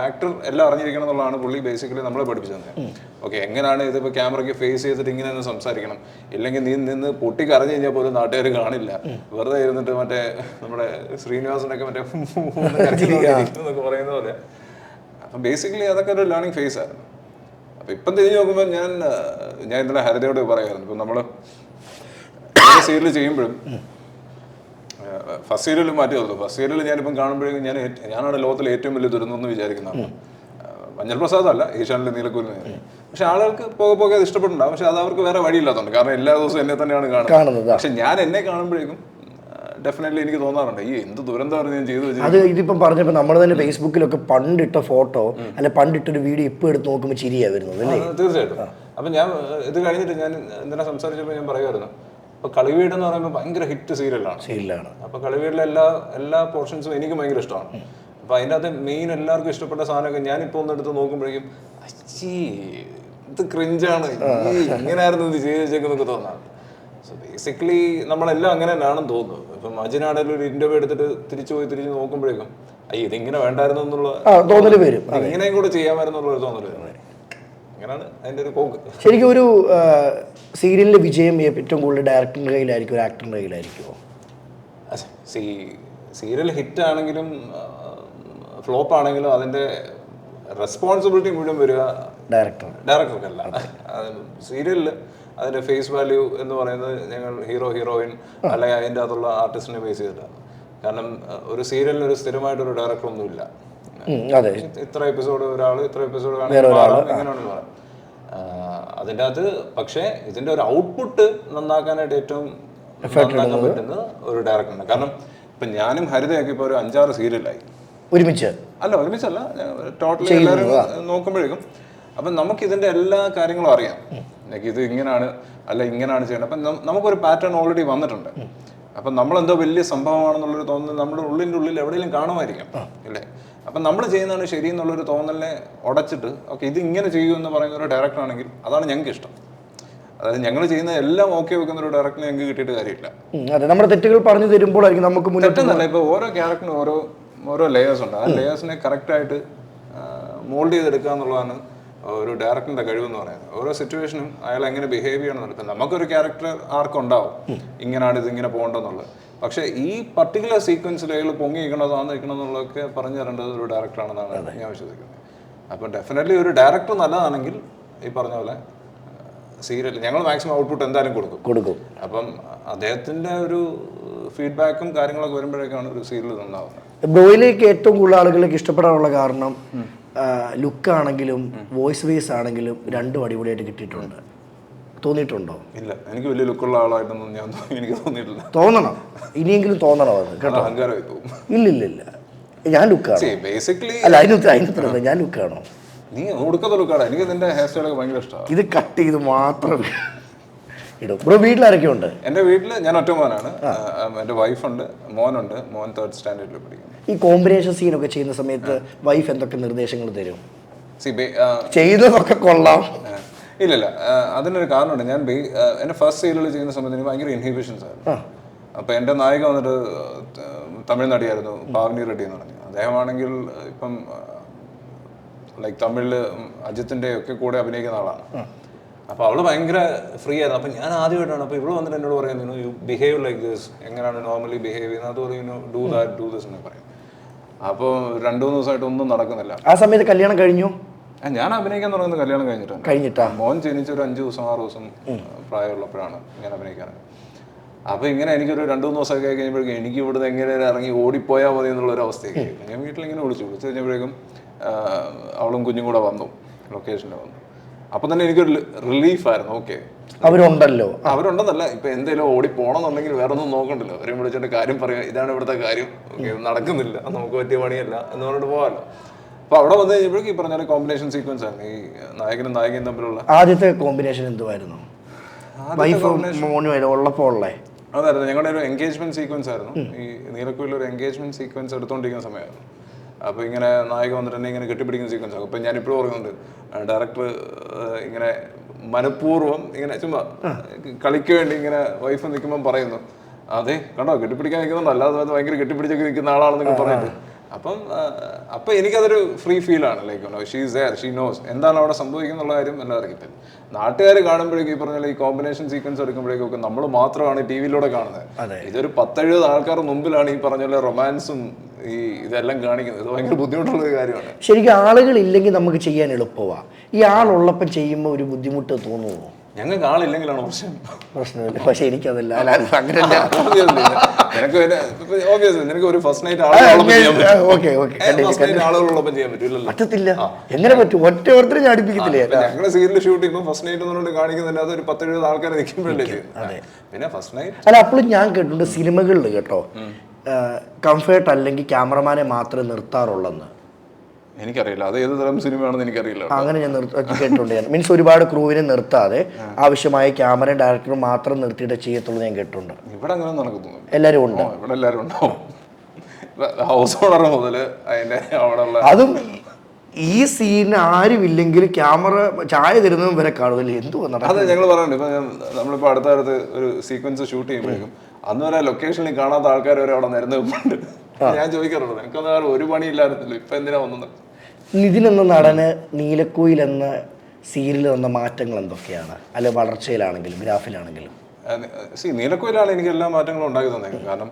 ആക്ടർ എല്ലാം അറിഞ്ഞിരിക്കണം എന്നുള്ളതാണ് പുള്ളി ബേസിക്കലി നമ്മളെ പഠിപ്പിച്ചത്. ഓക്കെ എങ്ങനെയാണ് ഇതിപ്പോൾ ക്യാമറയ്ക്ക് ഫേസ് ചെയ്തിട്ട് ഇങ്ങനെ ഒന്ന് സംസാരിക്കണം, ഇല്ലെങ്കിൽ നീ നിന്ന് പൊട്ടിക്കറിഞ്ഞു കഴിഞ്ഞാൽ പോലും നാട്ടുകാർ കാണില്ല, വെറുതെ ഇരുന്നിട്ട് മറ്റേ നമ്മുടെ ശ്രീനിവാസനൊക്കെ മറ്റേ എന്നൊക്കെ പറയുന്ന പോലെ. അപ്പം ബേസിക്കലി അതൊക്കെ ഒരു ലേണിംഗ് ഫേസ് ആയിരുന്നു. അപ്പം ഇപ്പം തിരിഞ്ഞു നോക്കുമ്പോൾ ഞാൻ ഇന്നലെ ഹരിതയോട് പറയായിരുന്നു, ഇപ്പം നമ്മൾ സീരിയൽ ചെയ്യുമ്പോഴും ഫസ്റ്റ് സീരിയൽ മാറ്റി ഓർത്തു. ഫസ്റ്റ് സീരിയൽ ഞാനിപ്പം കാണുമ്പോഴേക്കും ഞാനാണ് ലോകത്തിലെ ഏറ്റവും വലിയ ദുരന്തം എന്ന് വിചാരിക്കുന്നതാണ്. മഞ്ഞൾ പ്രസാദ് അല്ല, ഏഷ്യാനിലെ നീലക്കുയിൽ. പക്ഷെ ആളുകൾക്ക് പോകെ അത് ഇഷ്ടപ്പെട്ടുണ്ടാവും. പക്ഷെ അത് അവർക്ക് വേറെ വഴിയില്ലാത്തതുകൊണ്ട്, കാരണം എല്ലാ ദിവസവും എന്നെ തന്നെയാണ് കാണുന്നത്. പക്ഷെ ഞാൻ എന്നെ കാണുമ്പോഴേക്കും ഡെഫിനറ്റ്ലി എനിക്ക് തോന്നാറുണ്ട് ഈ എന്ത് ദുരന്തമാണ് ഞാൻ ചെയ്തു വെച്ചത്. അത് ഇതിപ്പം പറഞ്ഞപ്പോൾ നമ്മൾ തന്നെ ഫേസ്ബുക്കിലൊക്കെ പണ്ടിട്ട ഫോട്ടോ അല്ലെ പണ്ടിട്ടൊരു വീഡിയോ ഇപ്പം എടുത്ത് നോക്കുമ്പോൾ ചിരിയാ വരുന്നത്. തീർച്ചയായിട്ടും. അപ്പം ഞാൻ ഇത് കഴിഞ്ഞിട്ട് ഞാൻ എന്തിനാ സംസാരിച്ചപ്പോൾ ഞാൻ പറയുമായിരുന്നു, ഇപ്പോൾ കളിവീട് എന്ന് പറയുമ്പോൾ ഭയങ്കര ഹിറ്റ് സീരിയലാണ്. അപ്പോൾ കളിവീടിലെ എല്ലാ പോർഷൻസും എനിക്ക് ഭയങ്കര ഇഷ്ടമാണ്. അപ്പോൾ അതിൻ്റെ അകത്ത് മെയിൻ എല്ലാവർക്കും ഇഷ്ടപ്പെട്ട സാധനമൊക്കെ ഞാനിപ്പോൾ ഒന്ന് എടുത്ത് നോക്കുമ്പോഴേക്കും അച്ചി ഇത് ക്രിഞ്ചാണ്, ഇങ്ങനെയായിരുന്നു ഇത് ചെയ്ത് വെച്ചേക്കുന്നൊക്കെ തോന്നാറ്. സോ ബേസിക്കലി നമ്മളെല്ലാം അങ്ങനെ തന്നെയാണെന്ന് തോന്നുന്നു. ഇപ്പം അജിനാണെങ്കിലും ഒരു ഇന്റർവ്യൂ എടുത്തിട്ട് തിരിച്ചു നോക്കുമ്പോഴേക്കും ഇതിങ്ങനെ വേണ്ടായിരുന്നു എന്നുള്ള തോന്നല് വരും, ഇങ്ങനെയും കൂടെ ചെയ്യാമായിരുന്നുള്ള ഒരു തോന്നല് വരും. അങ്ങനെയാണ് അതിൻ്റെ ഒരു പോക്ക്. ശരിക്കും ഒരു സീരിയലിന്റെ വിജയം ഏറ്റവും കൂടുതൽ ഡയറക്ടറിന്റെ കയ്യിലായിരിക്കും, ഒരു ആക്ടറിന്റെ കയ്യിലായിരിക്കുമോ? സീരിയൽ ഹിറ്റ് ആണെങ്കിലും ഫ്ലോപ്പ് ആണെങ്കിലും അതിന്റെ റെസ്പോൺസിബിലിറ്റി മുഴുവൻ വരിക ഡയറക്ടർക്കല്ല. സീരിയലിൽ അതിന്റെ ഫേസ് വാല്യൂ എന്ന് പറയുന്നത് ഞങ്ങൾ ഹീറോയിൻ അല്ലെങ്കിൽ അതിൻ്റെ അകത്തുള്ള ആർട്ടിസ്റ്റിനെ ബേസ് ചെയ്തിട്ടാണ്. കാരണം ഒരു സീരിയലിന് ഒരു സ്ഥിരമായിട്ടൊരു ഡയറക്ടറൊന്നുമില്ല. ഇത്ര എപ്പിസോഡ് ഒരാൾ, ഇത്ര എപ്പിസോഡ് എങ്ങനെയാണെന്ന് പറയാം. അതിൻ്റെ അകത്ത് പക്ഷേ ഇതിന്റെ ഒരു ഔട്ട്പുട്ട് നന്നാക്കാനായിട്ട് ഏറ്റവും നന്നാക്കാൻ പറ്റുന്ന ഒരു ഡയറക്ടറാണ്. കാരണം ഇപ്പൊ ഞാനും ഹരിതയൊക്കെ ഇപ്പൊ ഒരു 5-6 സീരിയലായി ഒരുമിച്ചല്ല ടോട്ടലി എല്ലാവരും നോക്കുമ്പോഴേക്കും. അപ്പം നമുക്ക് ഇതിന്റെ എല്ലാ കാര്യങ്ങളും അറിയാം, ഇത് ഇങ്ങനെയാണ് അല്ല ഇങ്ങനെയാണ് ചെയ്യേണ്ടത്. അപ്പം നമുക്കൊരു പാറ്റേൺ ഓൾറെഡി വന്നിട്ടുണ്ട്. അപ്പം നമ്മളെന്തോ വലിയ സംഭവമാണെന്നുള്ളൊരു തോന്നൽ നമ്മുടെ ഉള്ളിൽ എവിടെയെങ്കിലും കാണുമായിരിക്കാം അല്ലേ. അപ്പം നമ്മൾ ചെയ്യുന്നതാണ് ശരി എന്നുള്ളൊരു തോന്നലിനെ ഉടച്ചിട്ട് ഓക്കെ ഇത് ഇങ്ങനെ ചെയ്യൂ എന്ന് പറയുന്ന ഒരു ഡയറക്ടർ ആണെങ്കിൽ അതാണ് ഞങ്ങൾക്ക് ഇഷ്ടം. അതായത് ഞങ്ങൾ ചെയ്യുന്ന എല്ലാം ഓക്കെ വെക്കുന്ന ഒരു ഡയറക്ടറിനെ ഞങ്ങൾക്ക് കിട്ടിയിട്ട് കാര്യമില്ല. നമ്മുടെ തെറ്റുകൾ പറഞ്ഞു തരുമ്പോഴായിരിക്കും നമുക്ക് തെറ്റെന്നല്ല, ഇപ്പോൾ ഓരോ ക്യാരക്ടറിനും ഓരോ ലേയേഴ്സ് ഉണ്ട്. ആ ലേയേഴ്സിനെ കറക്റ്റായിട്ട് മോൾഡ് ചെയ്തെടുക്കുക എന്നുള്ളതാണ് ഒരു ഡയറക്ടറിന്റെ കഴിവെന്ന് പറയുന്നത്. ഓരോ സിറ്റുവേഷനും അയാൾ എങ്ങനെ ബിഹേവ് ചെയ്യണമെന്നുള്ളത്. ഇപ്പം നമുക്കൊരു ക്യാരക്ടർ ആർക്കുണ്ടാവും, ഇങ്ങനെയാണ് ഇതിങ്ങനെ പോകേണ്ടതെന്നുള്ളത്. പക്ഷേ ഈ പർട്ടിക്കുലർ സീക്വൻസിൽ അയാൾ പൊങ്ങി നിൽക്കണതാന്ന് നിൽക്കണമെന്നുള്ളതൊക്കെ പറഞ്ഞു തരേണ്ടത് ഒരു ഡയറക്ടറാണെന്നാണ് ഞാൻ വിശ്വസിക്കുന്നത്. അപ്പം ഡെഫിനറ്റ്ലി ഒരു ഡയറക്ടർ നല്ലതാണെങ്കിൽ ഈ പറഞ്ഞ പോലെ സീരിയൽ ഞങ്ങൾ മാക്സിമം ഔട്ട്പുട്ട് എന്തായാലും കൊടുക്കും. അപ്പം അദ്ദേഹത്തിൻ്റെ ഒരു ഫീഡ്ബാക്കും കാര്യങ്ങളൊക്കെ വരുമ്പോഴേക്കാണ് ഒരു സീരിയൽ നന്നാവുന്നത്. ബ്രോയിലേക്ക് ഏറ്റവും കൂടുതൽ ആളുകൾക്ക് ഇഷ്ടപ്പെടാനുള്ള കാരണം ലുക്കാണെങ്കിലും വോയിസ് ബേസ് ആണെങ്കിലും രണ്ടും അടിപൊളിയായിട്ട് കിട്ടിയിട്ടുണ്ട്. തോന്നിയിട്ടുണ്ടോ? ഇല്ല, എനിക്ക് വലിയ ലുക്കുള്ള ആളായിട്ടൊന്നും എനിക്ക് തോന്നിയിട്ടില്ല. തോന്നണം, ഇനിയെങ്കിലും തോന്നണം അത് കേട്ടോ. അഹങ്കാരമായി തോന്നും. ഇല്ല, ഞാൻ ലുക്കാണ് ബേസിക്കലി. അല്ല, അതിനകത്ത് ഞാൻ ലുക്കാണോ? നീ ഒടുക്കത്തെ ലുക്കാണ്. എനിക്ക് നിന്റെ ഹെയർ സ്റ്റൈലൊക്കെ ഭയങ്കര ഇഷ്ടമാണ്. ഇത് കട്ട് ചെയ്ത് മാത്രം ഇടും. ബ്രോ വീട്ടിലാരൊക്കെ ഉണ്ട്? എൻ്റെ വീട്ടിൽ ഞാൻ ഒറ്റ മോനാണ്. എൻ്റെ വൈഫുണ്ട്, മോനുണ്ട്. മോൻ 3rd സ്റ്റാൻഡേർഡിൽ പഠിക്കുന്നു. ഈ കോമ്പിനേഷൻ സീനൊക്കെ ചെയ്യുന്ന സമയത്ത് വൈഫ് എന്തൊക്കെ നിർദ്ദേശങ്ങൾ തരും? ചെയ്തതൊക്കെ കൊള്ളാം. ഇല്ലല്ല, അതിനൊരു കാരണമുണ്ട്. ഞാൻ എൻ്റെ ഫസ്റ്റ് സീരിയൽ ചെയ്യുന്ന സമയത്ത് എനിക്ക് ഭയങ്കര ഇൻഹിബിഷൻസ് ആയിരുന്നു. അപ്പോൾ എൻ്റെ നായിക വന്നിട്ട് തമിഴ് നടിയായിരുന്നു, പാവനി റെഡ്ഡി എന്ന് പറഞ്ഞു. അദ്ദേഹമാണെങ്കിൽ ഇപ്പം ലൈക്ക് തമിഴില് അജിത്തിൻ്റെ ഒക്കെ കൂടെ അഭിനയിക്കുന്ന ആളാണ്. അപ്പോൾ അവള് ഭയങ്കര ഫ്രീ ആയിരുന്നു. അപ്പം ഞാൻ ആദ്യമായിട്ടാണ്. അപ്പോൾ ഇവള് വന്നിട്ട് എന്നോട് പറയുന്നു, യു ബിഹേവ് ലൈക്ക് ദിസ്, എങ്ങനെയാണ് നോർമലി ബിഹേവ് ചെയ്യുന്നത്, അത് പറയുന്നു ഡൂ ദാറ്റ് ഡൂ ദിസ് എന്ന് പറയും. അപ്പോൾ 2-3 ദിവസമായിട്ട് ഒന്നും നടക്കുന്നില്ല. ആ സമയത്ത് കല്യാണം കഴിഞ്ഞു? ഞാൻ അഭിനയിക്കാൻ തുടങ്ങുന്നത് കല്യാണം കഴിഞ്ഞിട്ടാ. മോൻ ജനിച്ച ഒരു 5 ദിവസം 6 ദിവസം പ്രായമുള്ളപ്പോഴാണ് ഞാൻ അഭിനയിക്കാൻ. അപ്പോൾ ഇങ്ങനെ എനിക്കൊരു 2-3 ദിവസമൊക്കെ കഴിഞ്ഞപ്പോഴേക്കും എനിക്ക് ഇവിടുന്ന് എങ്ങനെ ഇറങ്ങി ഓടിപ്പോയാൽ മതി എന്നുള്ളൊരു അവസ്ഥയൊക്കെ. ഞാൻ വീട്ടിലിങ്ങനെ വിളിച്ചു കഴിഞ്ഞപ്പോഴേക്കും അവളും കുഞ്ഞും കൂടെ വന്നു, ലൊക്കേഷനിൽ വന്നു. അപ്പം തന്നെ എനിക്കൊരു റിലീഫായിരുന്നു. ഓക്കെ, അവരുണ്ടെന്നല്ല, ഇപ്പം എന്തെങ്കിലും ഓടി പോകണമെന്നുണ്ടെങ്കിൽ വേറെ ഒന്നും നോക്കണ്ടല്ലോ. അവരെയും വിളിച്ചിട്ട് കാര്യം പറയാം, ഇതാണ് ഇവിടുത്തെ കാര്യം, ഓക്കെ നടക്കുന്നില്ല, നമുക്ക് പറ്റിയ പണിയല്ല എന്ന് പറഞ്ഞിട്ട് പോകാമല്ലോ. അപ്പോൾ അവിടെ വന്നു കഴിഞ്ഞപ്പോഴേക്കും ഈ പറഞ്ഞ കോമ്പിനേഷൻ സീക്വൻസ് ആയിരുന്നു ഈ നായകനും നായികയും തമ്മിലുള്ള. ആദ്യത്തെ കോമ്പിനേഷൻ എന്തുവായിരുന്നു? അതായിരുന്നു ഞങ്ങളുടെ ഒരു എൻഗേജ്മെന്റ് സീക്വൻസ് ആയിരുന്നു. ഈ നീലക്കുയിൽ ഒരു എൻഗേജ്മെന്റ് സീക്വൻസ് എടുത്തുകൊണ്ടിരിക്കുന്ന സമയമായിരുന്നു. അപ്പോൾ ഇങ്ങനെ നായിക വന്നിട്ട് തന്നെ ഇങ്ങനെ കെട്ടിപ്പിടിക്കുന്ന സീക്വൻസ് ആകും. അപ്പം ഞാനിപ്പോഴും പറയുന്നുണ്ട്, ഡയറക്ടർ ഇങ്ങനെ മനഃപൂർവ്വം ഇങ്ങനെ ചുമ്മാ കളിക്ക് വേണ്ടി ഇങ്ങനെ വൈഫ് നിൽക്കുമ്പം പറയുന്നു, അതെ കണ്ടോ കെട്ടിപ്പിടിക്കാൻ നിൽക്കുന്നുണ്ടോ, അല്ലാതെ ഭയങ്കര കെട്ടിപ്പിടിച്ചൊക്കെ നിൽക്കുന്ന ആളാണെന്നൊക്കെ പറഞ്ഞിട്ട്. അപ്പം എനിക്കതൊരു ഫ്രീ ഫീലാണ്. Like she's there, she knows എന്താണ് അവിടെ സംഭവിക്കുന്നുള്ള കാര്യം എല്ലാവർക്കും ഇപ്പം. നാട്ടുകാർ കാണുമ്പോഴേക്കും ഈ പറഞ്ഞ ഈ കോമ്പിനേഷൻ സീക്വൻസ് എടുക്കുമ്പോഴേക്കും നമ്മൾ മാത്രമാണ് ടി വിയിലൂടെ കാണുന്നത്. ഇതൊരു 10-70 ആൾക്കാരുടെ മുമ്പിലാണ് ഈ പറഞ്ഞ റൊമാൻസും ഈ ഇതെല്ലാം കാണിക്കുന്നത്. ഇത് ഭയങ്കര ബുദ്ധിമുട്ടുള്ള ഒരു കാര്യമാണ്. ശരിക്കും ആളുകൾ ഇല്ലെങ്കിൽ നമുക്ക് ചെയ്യാൻ എളുപ്പമാണ്. ഈ ആളുള്ളപ്പം ചെയ്യുമ്പോൾ ഒരു ബുദ്ധിമുട്ട് തോന്നുമോ? ഞങ്ങൾക്ക് ആളില്ലെങ്കിലാണ് പ്രശ്നമില്ല. പക്ഷെ എനിക്കതല്ല, നിനക്ക് ഒരു ഫസ്റ്റ് നൈറ്റ് ആളുകളോടൊപ്പം ചെയ്യാൻ പറ്റത്തില്ല. എങ്ങനെ പറ്റും? ഒറ്റ ഓർത്തരും ഞാൻ അടുപ്പിക്കത്തില്ലേ? ഞങ്ങള് സീരിയൽ ഷൂട്ട് ചെയ്യുമ്പോൾ ഫസ്റ്റ് നൈറ്റ് എന്നുകൊണ്ട് കാണിക്കുന്നില്ല, അതൊരു 10-70 ആൾക്കാരെ നിൽക്കുമ്പോഴല്ലേ പിന്നെ ഫസ്റ്റ് നൈറ്റ്. അല്ല, അപ്പോഴും ഞാൻ കേട്ടിട്ടുണ്ട് സിനിമകളിൽ കേട്ടോ, കംഫേർട്ട് അല്ലെങ്കിൽ ക്യാമറമാനെ മാത്രമേ നിർത്താറുള്ളെന്ന്. എനിക്കറിയില്ല, അത് ഏത് തരം സിനിമയാണെന്ന് എനിക്കറിയില്ല. അങ്ങനെ ഞാൻ കേട്ടിട്ടുണ്ട്. മീൻസ് ഒരുപാട് ക്രൂവിനെ നിർത്താതെ ആവശ്യമായ ക്യാമറയും ഡയറക്ടറും മാത്രം നിർത്തിയിട്ട് ചെയ്യത്തുള്ളൂ ഞാൻ കേട്ടിട്ടുണ്ട്. ഇവിടെ അങ്ങനെ നടക്കുന്നു. എല്ലാവരും ഉണ്ടോ? ഇവിടെ എല്ലാവരും ഉണ്ടാവും. ഹൗസ് ഓണർ മുതൽ അതിന്റെ അവിടെ ഉള്ള അതും ഈ സീൻ ആരുമില്ലെങ്കിൽ ക്യാമറ ചായ തരുന്നതും വരെ കാണുമല്ലേ? എന്തുവാ അത് ഞങ്ങൾ പറയുന്നുണ്ട്. ഇപ്പൊ നമ്മളിപ്പോ അടുത്ത കാലത്ത് ഒരു സീക്വൻസ് ഷൂട്ട് ചെയ്യുമ്പോഴേക്കും അന്ന് വരെ ലൊക്കേഷനിൽ കാണാത്ത ആൾക്കാർ വരെ അവിടെ നിരന്നുണ്ട്. ഞാൻ ചോദിക്കാറുണ്ട്, നിനക്കൊന്നും ഒരു പണിയില്ലായിരുന്നല്ലോ, ഇപ്പൊ എന്തിനാ വന്നത്? നിതിൻ എന്ന നടന് നീലക്കുയിൽ എന്ന സീരിയൽ വന്ന മാറ്റങ്ങൾ എന്തൊക്കെയാണ്? അല്ലെ വളർച്ചയിലാണെങ്കിലും ഗ്രാഫിലാണെങ്കിലും? നീലക്കുയിലാണ് എനിക്ക് എല്ലാ മാറ്റങ്ങളും ഉണ്ടാക്കി തന്നെ. കാരണം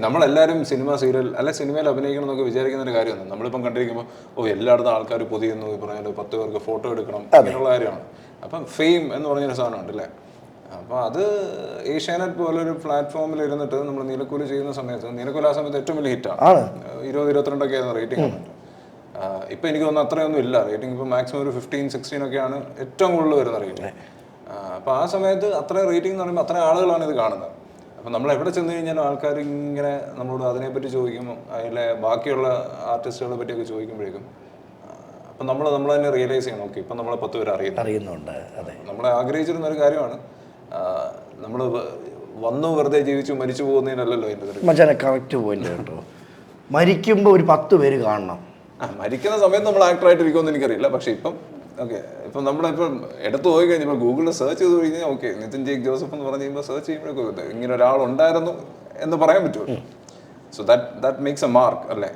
നമ്മളെല്ലാവരും സിനിമ സീരിയൽ അല്ലെ സിനിമയിൽ അഭിനയിക്കണം എന്നൊക്കെ വിചാരിക്കുന്ന ഒരു കാര്യമാണ്. നമ്മളിപ്പം കണ്ടിരിക്കുമ്പോൾ എല്ലായിടത്തും ആൾക്കാർ പൊതിയുന്നു, പറഞ്ഞാൽ 10 പേർക്ക് ഫോട്ടോ എടുക്കണം, അങ്ങനെയുള്ള കാര്യമാണ്. അപ്പം ഫെയിം എന്ന് പറഞ്ഞൊരു സാധനമുണ്ട് അല്ലേ. അപ്പോൾ അത് ഏഷ്യാനെറ്റ് പോലൊരു പ്ലാറ്റ്ഫോമിൽ ഇരുന്നിട്ട് നമ്മൾ നീലക്കൂല് ചെയ്യുന്ന സമയത്ത്, നീലക്കൂല് ആ സമയത്ത് ഏറ്റവും വലിയ ഹിറ്റാണ്. 20-22 ആയിരുന്നു റേറ്റിംഗ് വന്നിട്ട്. ഇപ്പം എനിക്ക് തോന്നുന്നു അത്രയൊന്നും ഇല്ല റേറ്റിംഗ്. ഇപ്പോൾ മാക്സിമം ഒരു 15-16 ഒക്കെയാണ് ഏറ്റവും കൂടുതൽ വരുന്ന റേറ്റിംഗ്. അപ്പോൾ ആ സമയത്ത് അത്രയും റേറ്റിംഗ് എന്ന് പറയുമ്പോൾ അത്രയും ആളുകളാണ് ഇത് കാണുന്നത്. അപ്പം നമ്മൾ എവിടെ ചെന്ന് കഴിഞ്ഞാലും ആൾക്കാർ ഇങ്ങനെ നമ്മളോട് അതിനെപ്പറ്റി ചോദിക്കുമ്പോൾ, അതിലെ ബാക്കിയുള്ള ആർട്ടിസ്റ്റുകളെ പറ്റിയൊക്കെ ചോദിക്കുമ്പോഴേക്കും അപ്പം നമ്മൾ തന്നെ റിയലൈസ് ചെയ്യണം, ഓക്കെ ഇപ്പം നമ്മളെ 10 പേര് അറിയുന്നുണ്ട്. നമ്മളെ ആഗ്രഹിച്ചിരുന്ന ഒരു കാര്യമാണ്. നമ്മൾ വന്നു വെറുതെ ജീവിച്ചു മരിച്ചു പോകുന്നതിനല്ലല്ലോ എൻ്റെ കറക്റ്റ് പോയിന്റ് കേട്ടോ. മരിക്കുമ്പോൾ ഒരു 10 പേര് കാണണം. മരിക്കുന്ന സമയത്ത് നമ്മൾ ആക്ടറായിട്ട് ഇരിക്കുമെന്ന് എനിക്കറിയില്ല. പക്ഷെ ഇപ്പം ഓക്കെ, ഇപ്പം നമ്മളിപ്പം എടുത്ത് പോയി കഴിഞ്ഞപ്പോൾ ഗൂഗിളിൽ സെർച്ച് ചെയ്ത് കഴിഞ്ഞാൽ ഓക്കെ നിതിൻ ജേക്ക് ജോസഫ് എന്ന് പറഞ്ഞു കഴിയുമ്പോൾ സെർച്ച് ചെയ്യുമ്പോഴൊക്കെ ഇങ്ങനെ ഒരാളുണ്ടായിരുന്നു എന്ന് പറയാൻ പറ്റുമോ? So that makes A mark അല്ലേ.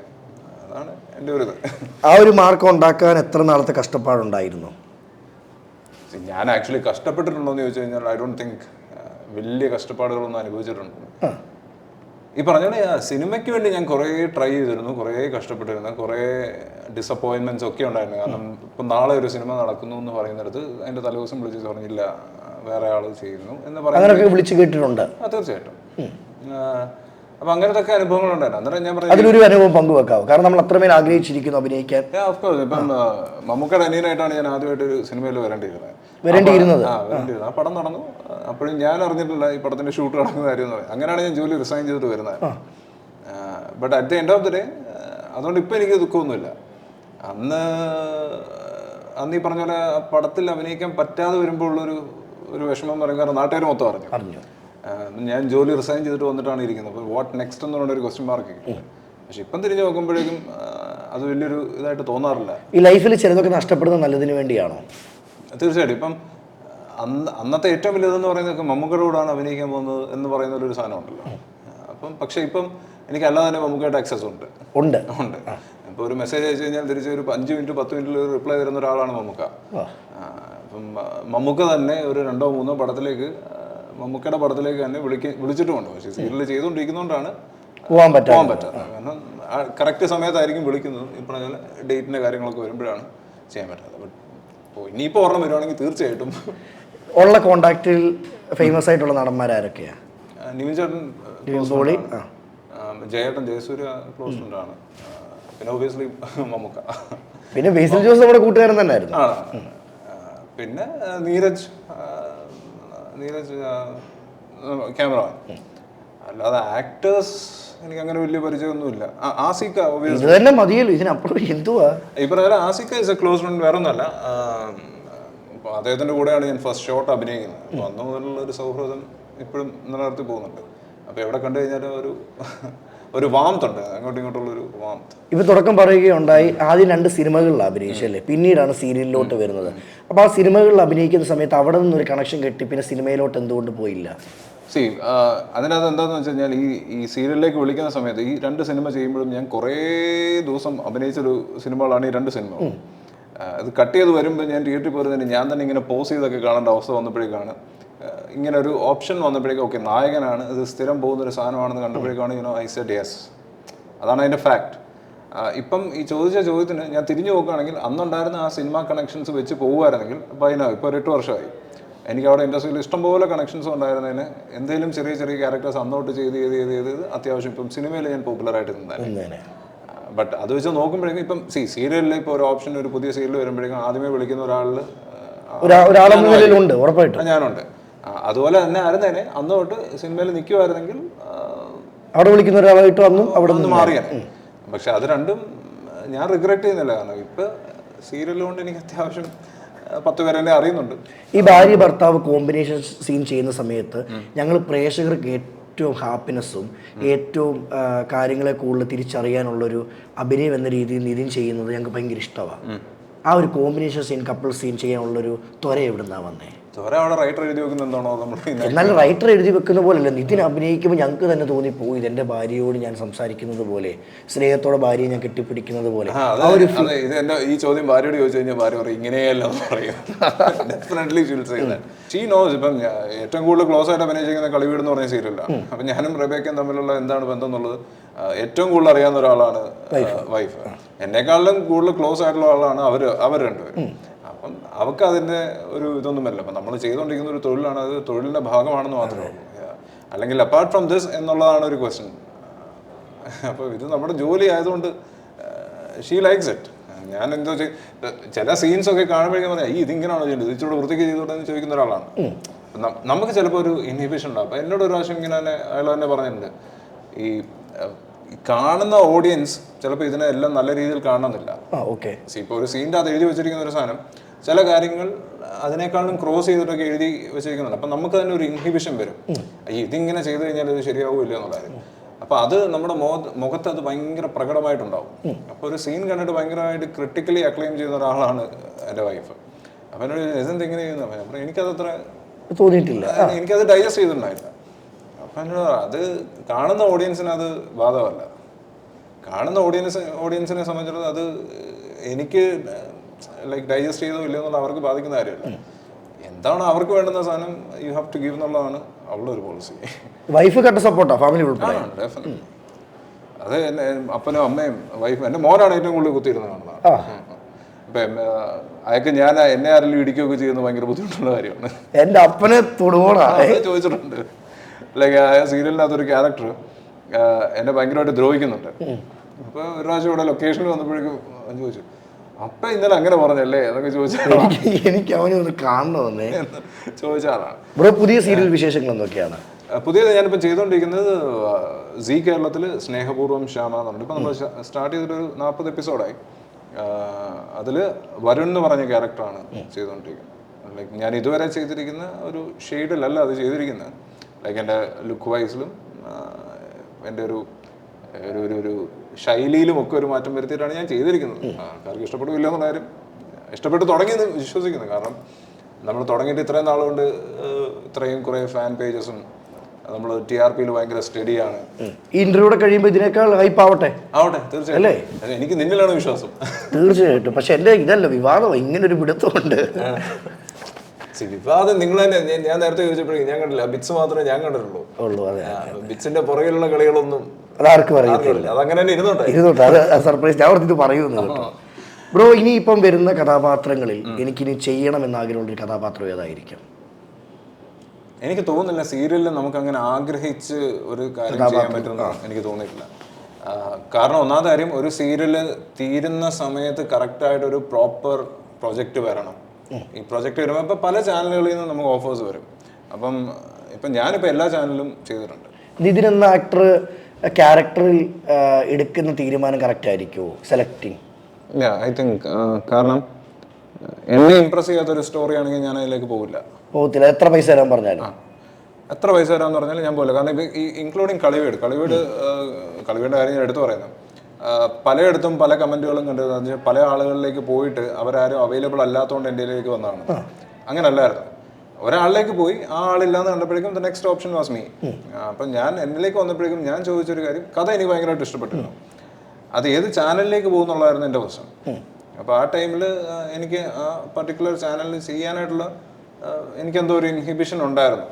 അതാണ് എൻ്റെ ഒരു ഇത്. ആ ഒരു മാർക്ക് ഉണ്ടാക്കാൻ എത്ര നാളത്തെ കഷ്ടപ്പാടുണ്ടായിരുന്നു? ഞാൻ ആക്ച്വലി കഷ്ടപ്പെട്ടിട്ടുണ്ടോ എന്ന് ചോദിച്ചു കഴിഞ്ഞാൽ ഐ ഡോണ്ട് തിങ്ക് വലിയ കഷ്ടപ്പാടുകളൊന്നും അനുഭവിച്ചിട്ടുണ്ട്. ഈ പറഞ്ഞ പോലെ സിനിമയ്ക്ക് വേണ്ടി ഞാൻ കുറേ ട്രൈ ചെയ്തിരുന്നു, കുറേ കഷ്ടപ്പെട്ടിരുന്നു, കുറേ ഡിസപ്പോയിൻമെന്റ്സ് ഒക്കെ ഉണ്ടായിരുന്നു. കാരണം ഇപ്പം നാളെ ഒരു സിനിമ നടക്കുന്നു എന്ന് പറയുന്നിടത്ത് അതിന്റെ തലേദിവസം വിളിച്ച് പറഞ്ഞില്ല വേറെ ആള് ചെയ്യുന്നു എന്ന് പറയുന്നത് വിളിച്ചു കേട്ടിട്ടുണ്ട്. തീർച്ചയായിട്ടും. അപ്പൊ അങ്ങനത്തെ ഒക്കെ അനുഭവങ്ങൾ ഉണ്ടായിരുന്നു. അന്നേരം ഞാൻ പറഞ്ഞു അതിലൊരു അനുഭവം പങ്കുവെക്കാവും, കാരണം നമ്മൾ അത്രമേൽ ആഗ്രഹിച്ചിരിക്കുന്നു അഭിനയിക്കാൻ. ഓഫ്കോഴ്സ്. ഇപ്പം മമ്മൂക്കയുടെ അനിയനായിട്ടാണ് ഞാൻ ആദ്യമായിട്ട് ഒരു സിനിമയിൽ വരേണ്ടിയിരുന്നത്. ആ പടം നടന്നു. അപ്പോഴും ഞാൻ അറിഞ്ഞിട്ടില്ല ഈ പടത്തിന്റെ ഷൂട്ട് നടക്കുന്ന കാര്യം എന്ന് പറയും. അങ്ങനെയാണ് ഞാൻ ജോലി റിസൈൻ ചെയ്തിട്ട് വരുന്നത്. But at the end of the day അതുകൊണ്ട് ഇപ്പം എനിക്ക് ദുഃഖമൊന്നുമില്ല. അന്ന് ഈ പറഞ്ഞ പോലെ പടത്തിൽ അഭിനയിക്കാൻ പറ്റാതെ വരുമ്പോൾ ഉള്ളൊരു വിഷമം എന്ന് പറയുന്നത് നാട്ടുകാർ മൊത്തം അറിഞ്ഞു. ഞാൻ ജോലി റിസൈൻ ചെയ്തിട്ട് വന്നിട്ടാണ് ഇരിക്കുന്നത്. അപ്പോൾ വാട്ട് നെക്സ്റ്റ് എന്ന് പറഞ്ഞൊരു ക്വസ്റ്റ്യൻ മാർക്ക്. പക്ഷെ ഇപ്പം തിരിഞ്ഞു നോക്കുമ്പോഴേക്കും അത് വലിയൊരു ഇതായിട്ട് തോന്നാറില്ല. ഈ ലൈഫിൽ ചിലതൊക്കെ നഷ്ടപ്പെടുന്നത് നല്ലതിന് വേണ്ടിയാണോ? തീർച്ചയായിട്ടും. ഇപ്പം അന്നത്തെ ഏറ്റവും വലിയതെന്ന് പറയുന്നത് മമ്മൂക്കയുടെ കൂടാണ് അഭിനയിക്കാൻ പോകുന്നത് എന്ന് പറയുന്ന ഒരു സാധനം ഉണ്ടല്ലോ. അപ്പം പക്ഷെ ഇപ്പം എനിക്ക് അല്ലാതെ തന്നെ മമ്മൂക്കയുടെ ആക്സസ് ഉണ്ട്. ഇപ്പോൾ ഒരു മെസ്സേജ് അയച്ചു കഴിഞ്ഞാൽ തിരിച്ച് ഒരു 5 മിനിറ്റ് 10 മിനിറ്റിൽ ഒരു റിപ്ലൈ തരുന്ന ഒരാളാണ് മമ്മൂക്ക. അപ്പം മമ്മൂക്ക തന്നെ ഒരു 2 or 3 പടത്തിലേക്ക് മമ്മൂക്കയുടെ പടത്തിലേക്ക് തന്നെ വിളിച്ചിട്ടുമുണ്ട്. പക്ഷേ സീരിയൽ ചെയ്തുകൊണ്ടിരിക്കുന്നതുകൊണ്ടാണ് പോകാൻ പറ്റാത്തത്. കാരണം കറക്റ്റ് സമയത്തായിരിക്കും വിളിക്കുന്നത്. ഈ പറഞ്ഞ പോലെ ഡേറ്റിൻ്റെ കാര്യങ്ങളൊക്കെ വരുമ്പോഴാണ് ചെയ്യാൻ പറ്റാത്തത്. അപ്പോൾ ഇനിയിപ്പോൾ ഓർമ്മ വരുവാണെങ്കിൽ തീർച്ചയായിട്ടും ഉള്ള കോണ്ടാക്റ്റിൽ ഫേമസ് ആയിട്ടുള്ള നടന്മാരൊക്കെയാണ്? നിവിൻ ചേട്ടൻ, ജയേട്ടൻ, ജയസൂര്യ ക്ലോസ് ഫ്രണ്ടാണ്. പിന്നെ ഒബിയസ്ലി മമ്മൂക്ക, പിന്നെ ബേസിൽ ജോസ് നമ്മുടെ കൂട്ടുകാരൻ തന്നെ ആയിരുന്നു. പിന്നെ നീരജ് ക്യാമറമാൻ. അല്ലാതെ ആക്ടേഴ്സ് എനിക്ക് അങ്ങനെ വലിയ പരിചയമൊന്നുമില്ല. ആസിക്ക തന്നെ മതിയല്ലോ ഇതിനപ്പുറം എന്തുവാ. ഈ പറഞ്ഞ ആസിക്ക ഇസ് എ ക്ലോസ് ഫ്രണ്ട്. വേറെ ഒന്നല്ല, അദ്ദേഹത്തിന്റെ കൂടെയാണ് ഞാൻ ഫസ്റ്റ് ഷോട്ട് അഭിനയിക്കുന്നത്. അപ്പോൾ അന്ന് മുതലുള്ള ഒരു സൗഹൃദം ഇപ്പോഴും നിലനിർത്തി പോകുന്നുണ്ട്. അപ്പോൾ എവിടെ കണ്ടു കഴിഞ്ഞാലും ഒരു വാംത്ത് ഉണ്ട്, അങ്ങോട്ടും ഇങ്ങോട്ടുള്ളൊരു വാംത്ത്. ഇപ്പം തുടക്കം പറയുകയുണ്ടായി, ആദ്യം 2 സിനിമകളിൽ അഭിനയിച്ചല്ലേ, പിന്നീടാണ് സീരിയലിലോട്ട് വരുന്നത്. അപ്പോൾ ആ സിനിമകളിൽ അഭിനയിക്കുന്ന സമയത്ത് അവിടെ നിന്നൊരു കണക്ഷൻ കിട്ടി, പിന്നെ സിനിമയിലോട്ട് എന്തുകൊണ്ട് പോയില്ല? അതിനകത്ത് എന്താണെന്ന് വെച്ച് കഴിഞ്ഞാൽ ഈ സീരിയലിലേക്ക് വിളിക്കുന്ന സമയത്ത് ഈ 2 സിനിമ ചെയ്യുമ്പോഴും ഞാൻ കുറേ ദിവസം അഭിനയിച്ചൊരു സിനിമകളാണ് ഈ 2 സിനിമ. അത് കട്ട് ചെയ്ത് വരുമ്പോൾ ഞാൻ തിയേറ്ററിൽ പോരുന്നതിന് ഞാൻ തന്നെ ഇങ്ങനെ പോസ് ചെയ്തൊക്കെ കാണേണ്ട അവസ്ഥ വന്നപ്പോഴേക്കാണ് ഇങ്ങനെ ഒരു ഓപ്ഷൻ വന്നപ്പോഴേക്കും ഓക്കെ നായകനാണ്, ഇത് സ്ഥിരം പോകുന്നൊരു സാധനമാണെന്ന് കണ്ടപ്പോഴേക്കാണ് ഐ സെഡ് യെസ്. അതാണ് അതിൻ്റെ ഫാക്ട്. ഇപ്പം ഈ ചോദിച്ച ചോദ്യത്തിന് ഞാൻ തിരിഞ്ഞു നോക്കുകയാണെങ്കിൽ അന്നുണ്ടായിരുന്ന ആ സിനിമ കണക്ഷൻസ് വെച്ച് പോകുമായിരുന്നെങ്കിൽ അപ്പോൾ ഇപ്പോൾ ഒരു 8 വർഷമായി എനിക്ക് അവിടെ ഇൻഡസ്ട്രിയിൽ ഇഷ്ടംപോലെ കണക്ഷൻസ് ഉണ്ടായിരുന്നതിന് എന്തെങ്കിലും ചെറിയ ചെറിയ ക്യാരക്ടേഴ്സ് അന്നോട്ട് ചെയ്ത് അത്യാവശ്യം ഇപ്പം സിനിമയിൽ ഞാൻ പോപ്പുലറായിട്ട് നിന്നായിരുന്നു. ബട്ട് അത് വെച്ച് നോക്കുമ്പോഴേക്കും ഇപ്പം സീരിയലിൽ ഇപ്പോൾ ഒരു ഓപ്ഷൻ, ഒരു പുതിയ സീരിയൽ വരുമ്പോഴേക്കും ആദ്യമേ വിളിക്കുന്ന ഞാനുണ്ട്. അതുപോലെ തന്നെ ആയിരുന്നേനെ അന്ന് തൊട്ട് സിനിമയിൽ നിൽക്കുമായിരുന്നെങ്കിൽ അവിടെ വിളിക്കുന്ന ഒരാളായിട്ട് അന്നും അവിടെ നിന്ന് മാറിയാണ്. പക്ഷെ അത് രണ്ടും ഞാൻ റിഗ്രറ്റ് ചെയ്യുന്നില്ല. കാരണം ഇപ്പം സീരിയൽ കൊണ്ട് എനിക്ക് അത്യാവശ്യം 10 പേരെ എന്നെ അറിയുന്നുണ്ട്. ഈ ഭാര്യ ഭർത്താവ് കോമ്പിനേഷൻ സീൻ ചെയ്യുന്ന സമയത്ത് ഞങ്ങൾ പ്രേക്ഷകർക്ക് ഏറ്റവും ഹാപ്പിനെസ്സും ഏറ്റവും കാര്യങ്ങളെ കൂടുതൽ തിരിച്ചറിയാനുള്ളൊരു അഭിനയം എന്ന രീതിയിൽ നിതിൻ ചെയ്യുന്നത് ഞങ്ങൾക്ക് ഭയങ്കര ഇഷ്ടമാണ്. ആ ഒരു കോമ്പിനേഷൻ സീൻ, കപ്പിൾ സീൻ ചെയ്യാനുള്ളൊരു ത്വര എവിടുന്നാണ് വന്നേ? അവിടെ റൈറ്റർ എഴുതി വെക്കുന്ന എന്താണോ നമ്മൾ. എന്നാലും റൈറ്റർ എഴുതി വെക്കുന്ന പോലെയല്ല, നിതിൻ അഭിനയിക്കുമ്പോൾ ഞങ്ങൾക്ക് തന്നെ തോന്നിപ്പോയി ഇതെൻ്റെ ഭാര്യയോട് ഞാൻ സംസാരിക്കുന്നത് പോലെ, സ്നേഹത്തോടെ ഭാര്യയെ ഞാൻ കെട്ടിപ്പിടിക്കുന്നത് പോലെ. ഇത് എൻ്റെ ഈ ചോദ്യം ഭാര്യയോട് ചോദിച്ചു കഴിഞ്ഞാൽ ഭാര്യ പറയും ഇങ്ങനെയല്ല പറയും. Definitely she knows. ഇപ്പം ഏറ്റവും കൂടുതൽ ക്ലോസ് ആയിട്ട് അഭിനയിച്ചിരിക്കുന്ന കളിവീട് എന്ന് പറഞ്ഞ സീരിയലാണ്. അപ്പം ഞാനും റബേക്കയും തമ്മിലുള്ള എന്താണ് ബന്ധം എന്നുള്ളത് ഏറ്റവും കൂടുതൽ അറിയാവുന്ന ഒരാളാണ് വൈഫ്. എന്നെക്കാളും കൂടുതൽ ക്ലോസ് ആയിട്ടുള്ള ആളാണ് അവർ രണ്ടുപേരും. അപ്പം അവർക്ക് അതിൻ്റെ ഒരു ഇതൊന്നുമല്ല. അപ്പം നമ്മൾ ചെയ്തുകൊണ്ടിരിക്കുന്ന ഒരു തൊഴിലാണ്, അത് തൊഴിലിൻ്റെ ഭാഗമാണെന്ന് മാത്രമേ ഉള്ളൂ. അല്ലെങ്കിൽ അപ്പാർട്ട് ഫ്രം ദിസ് എന്നുള്ളതാണ് ഒരു ക്വസ്റ്റ്യൻ. അപ്പോൾ ഇത് നമ്മുടെ ജോലി ആയതുകൊണ്ട് ഷീ ലൈക്സ് ഇറ്റ്. ഞാൻ എന്തോ ചില സീൻസൊക്കെ കാണുമ്പോഴേക്കും പറയാം ഇതിങ്ങനെയാണോ ചെയ്യേണ്ടത്, ഇച്ചിരി വൃത്തിക്ക് ചെയ്തുകൊണ്ടെന്ന് ചോദിക്കുന്ന ഒരാളാണ്. നമുക്ക് ചിലപ്പോൾ ഒരു ഇൻഹിബിഷൻ ഉണ്ടാവും. അപ്പോൾ എന്നോട് ഒരു പ്രാവശ്യം ഇങ്ങനെ തന്നെ അയാൾ തന്നെ പറഞ്ഞിട്ടുണ്ട്, ഈ കാണുന്ന ഓഡിയൻസ് ചിലപ്പോൾ ഇതിനെല്ലാം നല്ല രീതിയിൽ കാണണമെന്നില്ല. ഇപ്പോൾ ഒരു സീൻ്റെ അത് എഴുതി വെച്ചിരിക്കുന്ന ഒരു സാധനം ചില കാര്യങ്ങൾ അതിനേക്കാളും ക്രോസ് ചെയ്തിട്ടൊക്കെ എഴുതി വെച്ചിരിക്കുന്നുണ്ട്. അപ്പം നമുക്ക് തന്നെ ഒരു ഇൻഹിബിഷൻ വരും, ഇതിങ്ങനെ ചെയ്തു കഴിഞ്ഞാൽ ഇത് ശരിയാവില്ല എന്നുള്ള കാര്യം. അപ്പോൾ അത് നമ്മുടെ മുഖത്ത് അത് ഭയങ്കര പ്രകടമായിട്ടുണ്ടാവും. അപ്പോൾ ഒരു സീൻ കണ്ടിട്ട് ഭയങ്കരമായിട്ട് ക്രിട്ടിക്കലി അക്ലെയിം ചെയ്യുന്ന ഒരാളാണ് എൻ്റെ വൈഫ്. അപ്പം എന്നോട് ഇതെന്ത് എങ്ങനെ ചെയ്യുന്നത്? അപ്പം എനിക്കതത്ര തോന്നിയിട്ടില്ല, എനിക്കത് ഡൈജസ്റ്റ് ചെയ്തിട്ടുണ്ടായില്ല. അപ്പം എന്നോട് അത് കാണുന്ന ഓഡിയൻസിന് അത് ബാധകമല്ല. കാണുന്ന ഓഡിയൻസിനെ സംബന്ധിച്ചിടത്തോളം അത് എനിക്ക് ലൈക്ക് ഡൈജസ്റ്റ് ചെയ്തോ ഇല്ലയോ എന്നുള്ള അവർക്ക് ബാധിക്കുന്ന കാര്യമല്ല. എന്താണ് അവർക്ക് വേണ്ടുന്ന സാധനം യു ഹാവ് ടു ഗിവ് എന്നുള്ളതാണ് അവളുടെ ഒരു പോളിസി. വൈഫ് കട്ട സപ്പോർട്ടാ ഫാമിലി ഉൾപ്പെടെ? അത് അപ്പനും അമ്മയും വൈഫും. എൻ്റെ മോനാണ് ഏറ്റവും കൂടുതൽ കുത്തിയിരുന്നത് കാണുന്നത്. ഇപ്പം അയാൾക്ക് എന്നെ ആരെങ്കിലും ഇടിക്കുകയൊക്കെ ചെയ്യുന്നത് ഭയങ്കര ബുദ്ധിമുട്ടുള്ള കാര്യമാണ്. എൻ്റെ അപ്പനെ തൊടുപോണാ ചോദിച്ചിട്ടുണ്ട്. ലൈക്ക് ആ സീരിയലിനകത്തൊരു ക്യാരക്ടർ എന്നെ ഭയങ്കരമായിട്ട് ദ്രോഹിക്കുന്നുണ്ട്. അപ്പോൾ ഒരു പ്രാവശ്യം ഇവിടെ ലൊക്കേഷനിൽ വന്നപ്പോഴേക്കും ചോദിച്ചു, അപ്പ ഇന്നലെ അങ്ങനെ പറഞ്ഞല്ലേ എന്നൊക്കെ ചോദിച്ചാൽ എനിക്ക് അവനൊന്ന് കാണണമെന്നേ ചോദിച്ച ആളാണ്. ഇവിടെ പുതിയ സീരിയൽ വിശേഷങ്ങൾ എന്തൊക്കെയാണ്? പുതിയത് ഞാനിപ്പോൾ ചെയ്തുകൊണ്ടിരിക്കുന്നത് സീ കേരളത്തിൽ സ്നേഹപൂർവ്വം ശ്യാമ എന്നുണ്ട്. ഇപ്പം നമ്മൾ സ്റ്റാർട്ട് ചെയ്തിട്ടൊരു 40 എപ്പിസോഡായി. അതിൽ വരുൺ എന്ന് പറഞ്ഞ ക്യാരക്ടറാണ് ചെയ്തുകൊണ്ടിരിക്കുന്നത്. ലൈക്ക് ഞാൻ ഇതുവരെ ചെയ്തിരിക്കുന്ന ഒരു ഷെയ്ഡിലല്ല അത് ചെയ്തിരിക്കുന്നത്. ലൈക്ക് എൻ്റെ ലുക്ക് വൈസിലും എൻ്റെ ഒരു ഒരു ശൈലിയിലും ഒക്കെ ഒരു മാറ്റം വരുത്തിയിട്ടാണ് ഞാൻ ചെയ്തിരിക്കുന്നത്. ആൾക്കാർക്ക് ഇഷ്ടപ്പെടില്ല എന്നുള്ള കാര്യം ഇഷ്ടപ്പെട്ട് തുടങ്ങിയെന്ന് വിശ്വസിക്കുന്നു. കാരണം നമ്മൾ തുടങ്ങിയിട്ട് ഇത്രയും നാളുകൊണ്ട് ഇത്രയും കുറേ ഫാൻ പേജസും നമ്മൾ TRPയിൽ ഭയങ്കര സ്റ്റഡിയാണ്. ഈ ഇന്റർവ്യൂടെ കഴിയുമ്പോൾ ഇതിനേക്കാൾ ഹൈപ്പ് ആവട്ടെ തീർച്ചയായും അല്ലേ? എനിക്ക് നിന്നിലാണ് വിശ്വാസം. തീർച്ചയായിട്ടും. പക്ഷെ എൻ്റെ ഇതല്ല വിവാദം, ഇങ്ങനൊരു പിടുത്തമുണ്ട്. വിവാദം നിങ്ങൾ തന്നെ. ഞാൻ നേരത്തെ ചോദിച്ചപ്പോഴേക്കും ഞാൻ കണ്ടില്ല, ബിറ്റ്സ് മാത്രമേ ഞാൻ കണ്ടിട്ടുള്ളൂ. ബിറ്റ്സിന്റെ പുറകിലുള്ള കളികളൊന്നും അതാർക്കും അറിയത്തില്ല. അതങ്ങനെ തന്നെ ഇരുന്നോട്ടെ. അത് സർപ്രൈസ്. ഞാൻ ഓർത്തിട്ട് പറയുന്നു കേട്ടോ. ബ്രോ, ഇനി ഇപ്പം വരുന്ന കഥാപാത്രങ്ങളിൽ എനിക്കിനി ചെയ്യണമെന്ന് ആഗ്രഹമുള്ളൊരു കഥാപാത്രം ഏതായിരിക്കും? എനിക്ക് തോന്നുന്നില്ല സീരിയലിൽ നമുക്ക് അങ്ങനെ ആഗ്രഹിച്ച് ഒരു കാര്യം ചെയ്യാൻ പറ്റുന്ന എനിക്ക് തോന്നിയിട്ടില്ല. കാരണം ഒന്നാമത്തെ കാര്യം, ഒരു സീരിയല് തീരുന്ന സമയത്ത് കറക്റ്റായിട്ട് ഒരു പ്രോപ്പർ പ്രൊജക്റ്റ് വരണം. ഈ പ്രൊജക്റ്റ് വരുമ്പോൾ ഇപ്പം പല ചാനലുകളിൽ നിന്ന് നമുക്ക് ഓഫേഴ്സ് വരും. ഇപ്പം ഞാനിപ്പോൾ എല്ലാ ചാനലിലും ചെയ്തിട്ടുണ്ട്. നിതിൻ ആക്ടർ ക്യാരക്ടറിൽ എടുക്കുന്ന തീരുമാനം കറക്റ്റ് ആയിരിക്കുമോ സെലക്ടിങ്? ഐ തിങ്ക് കാരണം എന്നെ ഇംപ്രസ് ചെയ്യാത്തൊരു സ്റ്റോറി ആണെങ്കിൽ ഞാൻ അതിലേക്ക് പോകില്ല. എത്ര പൈസ തരാൻ പറഞ്ഞാലും എത്ര പൈസ തരാമെന്ന് പറഞ്ഞാലും ഞാൻ പോകില്ല. കാരണം ഇപ്പം ഈ ഇൻക്ലൂഡിങ് കളിവീട് കാര്യം ഞാൻ എടുത്തു പറയുന്നത്, പലയിടത്തും പല കമൻറ്റുകളും കണ്ടത് പല ആളുകളിലേക്ക് പോയിട്ട് അവരാരും അവൈലബിൾ അല്ലാത്തതുകൊണ്ട് എൻ്റെ ഇതിലേക്ക് വന്നതാണ്. അങ്ങനെ അല്ലായിരുന്നു. ഒരാളിലേക്ക് പോയി, ആ ആളില്ലാന്ന് കണ്ടപ്പോഴേക്കും the next option was me. അപ്പം ഞാൻ എന്നിലേക്ക് വന്നപ്പോഴേക്കും ഞാൻ ചോദിച്ചൊരു കാര്യം, കഥ എനിക്ക് ഭയങ്കരമായിട്ട് ഇഷ്ടപ്പെട്ടിരുന്നു. അത് ഏത് ചാനലിലേക്ക് പോകുന്നുള്ളതായിരുന്നു എൻ്റെ പ്രശ്നം. അപ്പോൾ ആ ടൈമിൽ എനിക്ക് ആ പർട്ടിക്കുലർ ചാനലിൽ ചെയ്യാനായിട്ടുള്ള എനിക്കെന്തോ ഒരു ഇൻഹിബിഷൻ ഉണ്ടായിരുന്നു.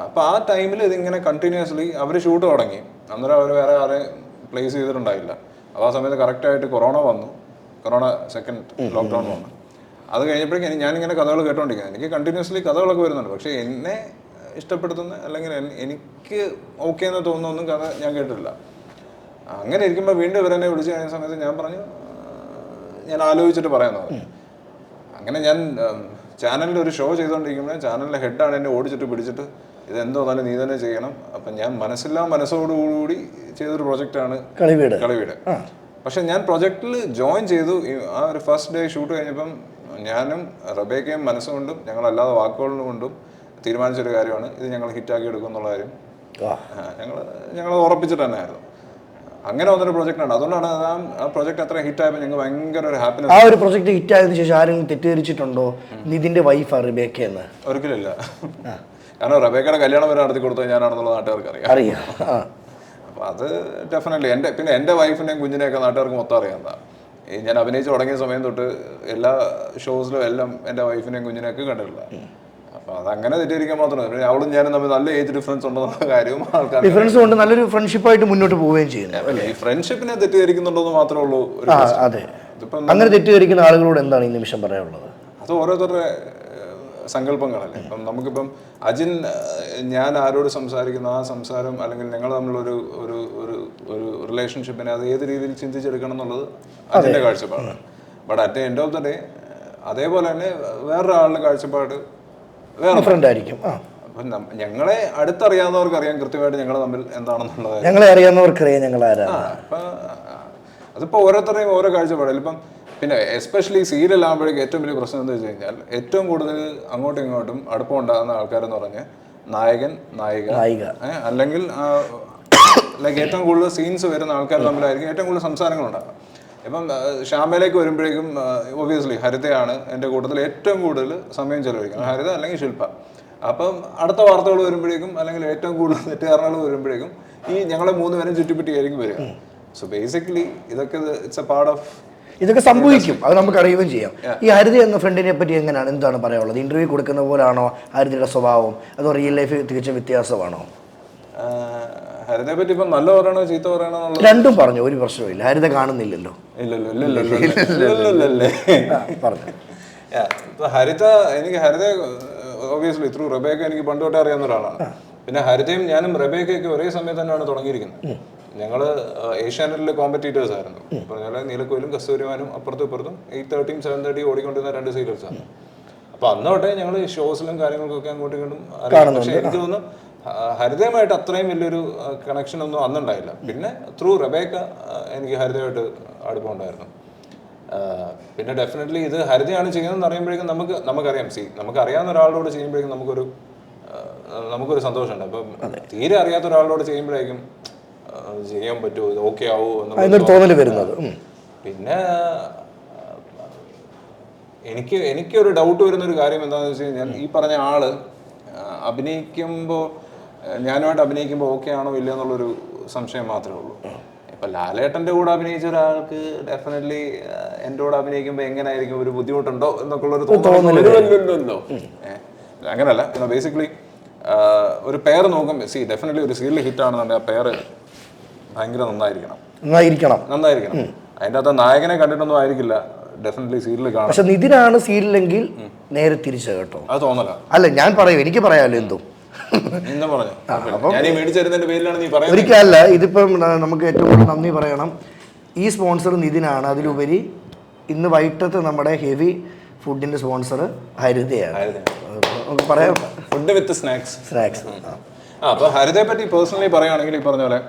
അപ്പോൾ ആ ടൈമിൽ ഇതിങ്ങനെ കണ്ടിന്യൂസ്ലി അവർ ഷൂട്ട് തുടങ്ങി. അന്നേരം അവർ വേറെ ആരെ പ്ലേസ് ചെയ്തിട്ടുണ്ടായില്ല. അപ്പോൾ ആ സമയത്ത് കറക്റ്റായിട്ട് കൊറോണ സെക്കൻഡ് ലോക്ക്ഡൗൺ വന്നു. അത് കഴിഞ്ഞപ്പോഴേക്കും ഞാനിങ്ങനെ കഥകൾ കേട്ടോണ്ടിരിക്കുന്നത്. എനിക്ക് കണ്ടിന്യൂസ്ലി കഥകളൊക്കെ വരുന്നുണ്ട്. പക്ഷേ എന്നെ ഇഷ്ടപ്പെടുത്തുന്ന അല്ലെങ്കിൽ എനിക്ക് ഓക്കെ എന്ന് തോന്നുന്ന ഒന്നും കഥ ഞാൻ കേട്ടിട്ടില്ല. അങ്ങനെ ഇരിക്കുമ്പോൾ വീണ്ടും ഇവരെന്നെ വിളിച്ച് കഴിഞ്ഞ സമയത്ത് ഞാൻ പറഞ്ഞു, ഞാൻ ആലോചിച്ചിട്ട് പറയാമെന്ന് പറഞ്ഞു. അങ്ങനെ ഞാൻ ചാനലിൽ ഒരു ഷോ ചെയ്തുകൊണ്ടിരിക്കുമ്പോൾ ചാനലിലെ ഹെഡാണ് എന്നെ ഓടിച്ചിട്ട് പിടിച്ചിട്ട് ഇതെന്തോ നല്ല നീ തന്നെ ചെയ്യണം. അപ്പം ഞാൻ മനസ്സോടുകൂടി ചെയ്തൊരു പ്രൊജക്റ്റാണ് കളിവീട്. പക്ഷെ ഞാൻ പ്രൊജക്റ്റിൽ ജോയിൻ ചെയ്തു. ആ ഒരു ഫസ്റ്റ് ഡേ ഷൂട്ട് കഴിഞ്ഞപ്പം ഞാനും റബേക്കയും മനസ്സുകൊണ്ടും ഞങ്ങളല്ലാതെ വാക്കുകളും കൊണ്ടും തീരുമാനിച്ചൊരു കാര്യമാണ്, ഇത് ഞങ്ങൾ ഹിറ്റാക്കി എടുക്കും എന്നുള്ള കാര്യം ഞങ്ങൾ ഉറപ്പിച്ചിട്ട് തന്നെ ആയിരുന്നു. അങ്ങനെ വന്നൊരു പ്രൊജക്റ്റാണ്. അതുകൊണ്ടാണ് ആ പ്രൊജക്ട് അത്ര ഹിറ്റായപ്പോൾ ഞങ്ങൾ ഭയങ്കര ഒരു ഹാപ്പിനെസ്. ആ ഒരു പ്രൊജക്ട് ഹിറ്റായതിനു ശേഷം ആരെങ്കിലും തെറ്റിദ്ധരിച്ചിട്ടുണ്ടോ നിതിന്റെ വൈഫ് റബേക്ക എന്ന്? ഒരിക്കലില്ല. കാരണം റബേക്കയുടെ കല്യാണം വരെ നടത്തി കൊടുത്തത് ഞാനാണെന്നുള്ള നാട്ടുകാർക്ക് അറിയാം. അപ്പോൾ അത് ഡെഫിനറ്റ്ലി എൻ്റെ വൈഫിൻ്റെയും കുഞ്ഞിനെയൊക്കെ നാട്ടുകാർക്ക് മൊത്തം അറിയാവുന്നതാണ്. ഞാൻ അഭിനയിച്ച് തുടങ്ങിയ സമയം തൊട്ട് എല്ലാ ഷോസിലും എല്ലാം എൻ്റെ വൈഫിനെയും കുഞ്ഞിനെയൊക്കെ കണ്ടിട്ടില്ല. അപ്പോൾ അതങ്ങനെ തെറ്റിദ്ധരിക്കാൻ മാത്രമല്ല, അവളും ഞാനും തമ്മിൽ നല്ല ഏജ് ഡിഫറൻസ് ഉണ്ടെന്നുള്ള കാര്യവും ആൾക്കാർ ഡിഫറൻസ് കൊണ്ട് നല്ലൊരു ഫ്രണ്ട്ഷിപ്പായിട്ട് മുന്നോട്ട് പോവുകയും ചെയ്യുന്നത്. ഈ ഫ്രണ്ട്ഷിപ്പിനെ തെറ്റിദ്ധരിക്കുന്നുണ്ടെന്ന് മാത്രമേ ഉള്ളൂ. അതെ, അങ്ങനെ തെറ്റിദ്ധരിക്കുന്ന ആളുകളോട് എന്താണ് ഈ നിമിഷം പറയാനുള്ളത്? അത് ഓരോരുത്തരുടെ സങ്കല്പങ്ങളല്ലേ. ഇപ്പം നമുക്കിപ്പം അജിൻ ഞാൻ ആരോട് സംസാരിക്കുന്ന ആ സംസാരം അല്ലെങ്കിൽ ഞങ്ങൾ തമ്മിലൊരു ഒരു ഒരു ഒരു റിലേഷൻഷിപ്പിനെ അത് ഏത് രീതിയിൽ ചിന്തിച്ചെടുക്കണം എന്നുള്ളത് അതിൻ്റെ കാഴ്ചപ്പാടാണ്. But at end of the day അതേപോലെ തന്നെ വേറൊരാളുടെ കാഴ്ചപ്പാട് വേറെ ഡിഫറെൻ്റ് ആയിരിക്കും. അപ്പം ഞങ്ങളെ അടുത്തറിയാവുന്നവർക്ക് അറിയാം കൃത്യമായിട്ട് ഞങ്ങൾ തമ്മിൽ എന്താണെന്നുള്ളത്. ഞങ്ങളെ അറിയാവുന്നവർക്കറിയാം ഞങ്ങൾ ആരാണ്. അപ്പം അതിപ്പോൾ ഓരോരുത്തരുടെയും ഓരോ കാഴ്ചപ്പാടില്ല. ഇപ്പം പിന്നെ എസ്പെഷ്യലി സീരിയൽ ആകുമ്പോഴേക്കും ഏറ്റവും വലിയ പ്രശ്നം എന്താ വെച്ച് കഴിഞ്ഞാൽ ഏറ്റവും കൂടുതൽ അങ്ങോട്ടും ഇങ്ങോട്ടും അടുപ്പം ഉണ്ടാകുന്ന ആൾക്കാരെന്ന് പറഞ്ഞാൽ നായകൻ നായിക അല്ലെങ്കിൽ ലൈക്ക് ഏറ്റവും കൂടുതൽ സീൻസ് വരുന്ന ആൾക്കാർ തമ്മിലായിരിക്കും ഏറ്റവും കൂടുതൽ സംസാരങ്ങളുണ്ടാകുക. ഇപ്പം ശ്യാമയിലേക്ക് വരുമ്പോഴേക്കും ഒബ്വിയസ്ലി ഹരിതയാണ് എൻ്റെ കൂട്ടത്തിൽ ഏറ്റവും കൂടുതൽ സമയം ചെലവഴിക്കുന്നത്, ഹരിത അല്ലെങ്കിൽ ശില്പ. അപ്പം അടുത്ത വാർത്തകൾ വരുമ്പോഴേക്കും അല്ലെങ്കിൽ ഏറ്റവും കൂടുതൽ തെറ്റുകാരണങ്ങൾ വരുമ്പോഴേക്കും ഈ ഞങ്ങളെ 3 പേരും ചുറ്റിപ്പറ്റിയായിരിക്കും വരിക. സോ ബേസിക്കലി ഇതൊക്കെ ഇറ്റ്സ് എ പാർട്ട് ഓഫ് ഇതൊക്കെ സംഭവിക്കും, അത് നമുക്ക് അറിയുകയും ചെയ്യാം. ഈ ഹരിത എന്ന ഫ്രണ്ടിനെ പറ്റി എങ്ങനെയാണ്, എന്താണ് പറയാനുള്ളത്? ഇന്റർവ്യൂ കൊടുക്കുന്ന പോലാണോ ഹരിതയുടെ സ്വഭാവം, അതോ റിയൽ ലൈഫ് തികച്ചും വ്യത്യാസമാണോ? ഹരിതയെ പറ്റി ഇപ്പം നല്ല പറയണോ ചീത്ത പറയണോ? രണ്ടും പറഞ്ഞു, ഒരു പ്രശ്നമില്ല. ഹരിത കാണുന്നില്ലല്ലോ. ഇല്ലല്ലേ പറഞ്ഞു. ഇപ്പൊ ഹരിത ഓബിയസ്ലി ത്രൂ റബേക്ക എനിക്ക് പണ്ട് തൊട്ടേ അറിയാവുന്ന ഒരാളാണ്. പിന്നെ ഹരിതയും ഞാനും റബേക്കയൊക്കെ ഒരേ സമയത്ത് തന്നെയാണ് തുടങ്ങിയിരിക്കുന്നത്. ഞങ്ങള് ഏഷ്യാനെറ്റിലെ കോമ്പറ്റീറ്റേഴ്സ് ആയിരുന്നു. പറഞ്ഞാൽ നീലക്കോയിലും കസ്തൂരിമാനും അപ്പുറത്തും ഇപ്പുറത്തും 8:30 7:30 ഓടിക്കൊണ്ടിരുന്ന 2 സീരിയൽസ് ആണ്. അപ്പൊ അന്ന് തൊട്ടേ ഞങ്ങൾ ഷോസിലും കാര്യങ്ങൾക്കൊക്കെ അങ്ങോട്ടും ഇങ്ങോട്ടും അറിയാം. പക്ഷെ എനിക്ക് തോന്നുന്നു ഹരിതയുമായിട്ട് അത്രയും വലിയൊരു കണക്ഷൻ ഒന്നും അന്നുണ്ടായില്ല. പിന്നെ ത്രൂ റബേക്ക എനിക്ക് ഹരിതയുമായിട്ട് അടുപ്പമുണ്ടായിരുന്നു. പിന്നെ ഡെഫിനറ്റ്ലി ഇത് ഹരിതയാണ് ചെയ്യുന്നതെന്ന് അറിയുമ്പോഴേക്കും നമുക്കറിയാം. നമുക്കറിയാവുന്ന ഒരാളോട് ചെയ്യുമ്പോഴേക്കും നമുക്കൊരു സന്തോഷമുണ്ട്. അപ്പം തീരെ അറിയാത്ത ഒരാളോട് ചെയ്യുമ്പോഴേക്കും ചെയ്യാൻ പറ്റുമോ, ഇത് ഓക്കെ ആവോ എന്നൊരു തോന്നല് വരുന്നത്. പിന്നെ എനിക്കൊരു ഡൗട്ട് വരുന്നൊരു കാര്യം എന്താണെന്ന് വെച്ച് കഴിഞ്ഞാൽ, ഈ പറഞ്ഞ ആള് ഞാനുമായിട്ട് അഭിനയിക്കുമ്പോൾ ഓക്കെ ആണോ ഇല്ലയോ എന്നുള്ളൊരു സംശയം മാത്രമേ ഉള്ളൂ. ഇപ്പൊ ലാലേട്ടന്റെ കൂടെ അഭിനയിച്ച ഒരാൾക്ക് ഡെഫിനറ്റ്ലി എൻ്റെ കൂടെ അഭിനയിക്കുമ്പോൾ എങ്ങനെയായിരിക്കും, ഒരു ബുദ്ധിമുട്ടുണ്ടോ എന്നൊക്കെ ഉള്ളൊരു തോന്നലല്ലോ. അങ്ങനല്ല, ബേസിക്കലി ഒരു പെയർ നോക്കുമ്പോൾ ഡെഫിനറ്റ്ലി ഒരു സീരിയൽ ഹിറ്റ് ആണെന്നുണ്ടെങ്കിൽ ആ പെയർ ഭയങ്കര നന്നായിരിക്കണം. അതിൻ്റെ അകത്ത് നായകനെ കണ്ടിട്ടൊന്നും ആയിരിക്കില്ല ഡെഫിനറ്റ്ലി സീരിയൽ കാണാം. പക്ഷെ നിതിനാണ് സീരിയലെങ്കിൽ നേരെ തിരിച്ചു കേട്ടോ. അത് തോന്നല അല്ല, ഞാൻ പറയും, എനിക്ക് പറയാമല്ലോ എന്തും. ഒരിക്കലല്ല, ഇതിപ്പം നമുക്ക് ഏറ്റവും കൂടുതൽ നന്ദി പറയണം, ഈ സ്പോൺസർ നിതിനാണ്. അതിലുപരി ഇന്ന് വൈകിട്ടത്തെ നമ്മുടെ ഹെവി ഫുഡിന്റെ സ്പോൺസർ ഹരിതയാണ്. പറയാം, ഫുഡ് വിത്ത് സ്നാക്സ്. അപ്പൊ ഹരിതയെ പറ്റി പേഴ്സണലി പറയുകയാണെങ്കിൽ ഈ പറഞ്ഞ പോലെ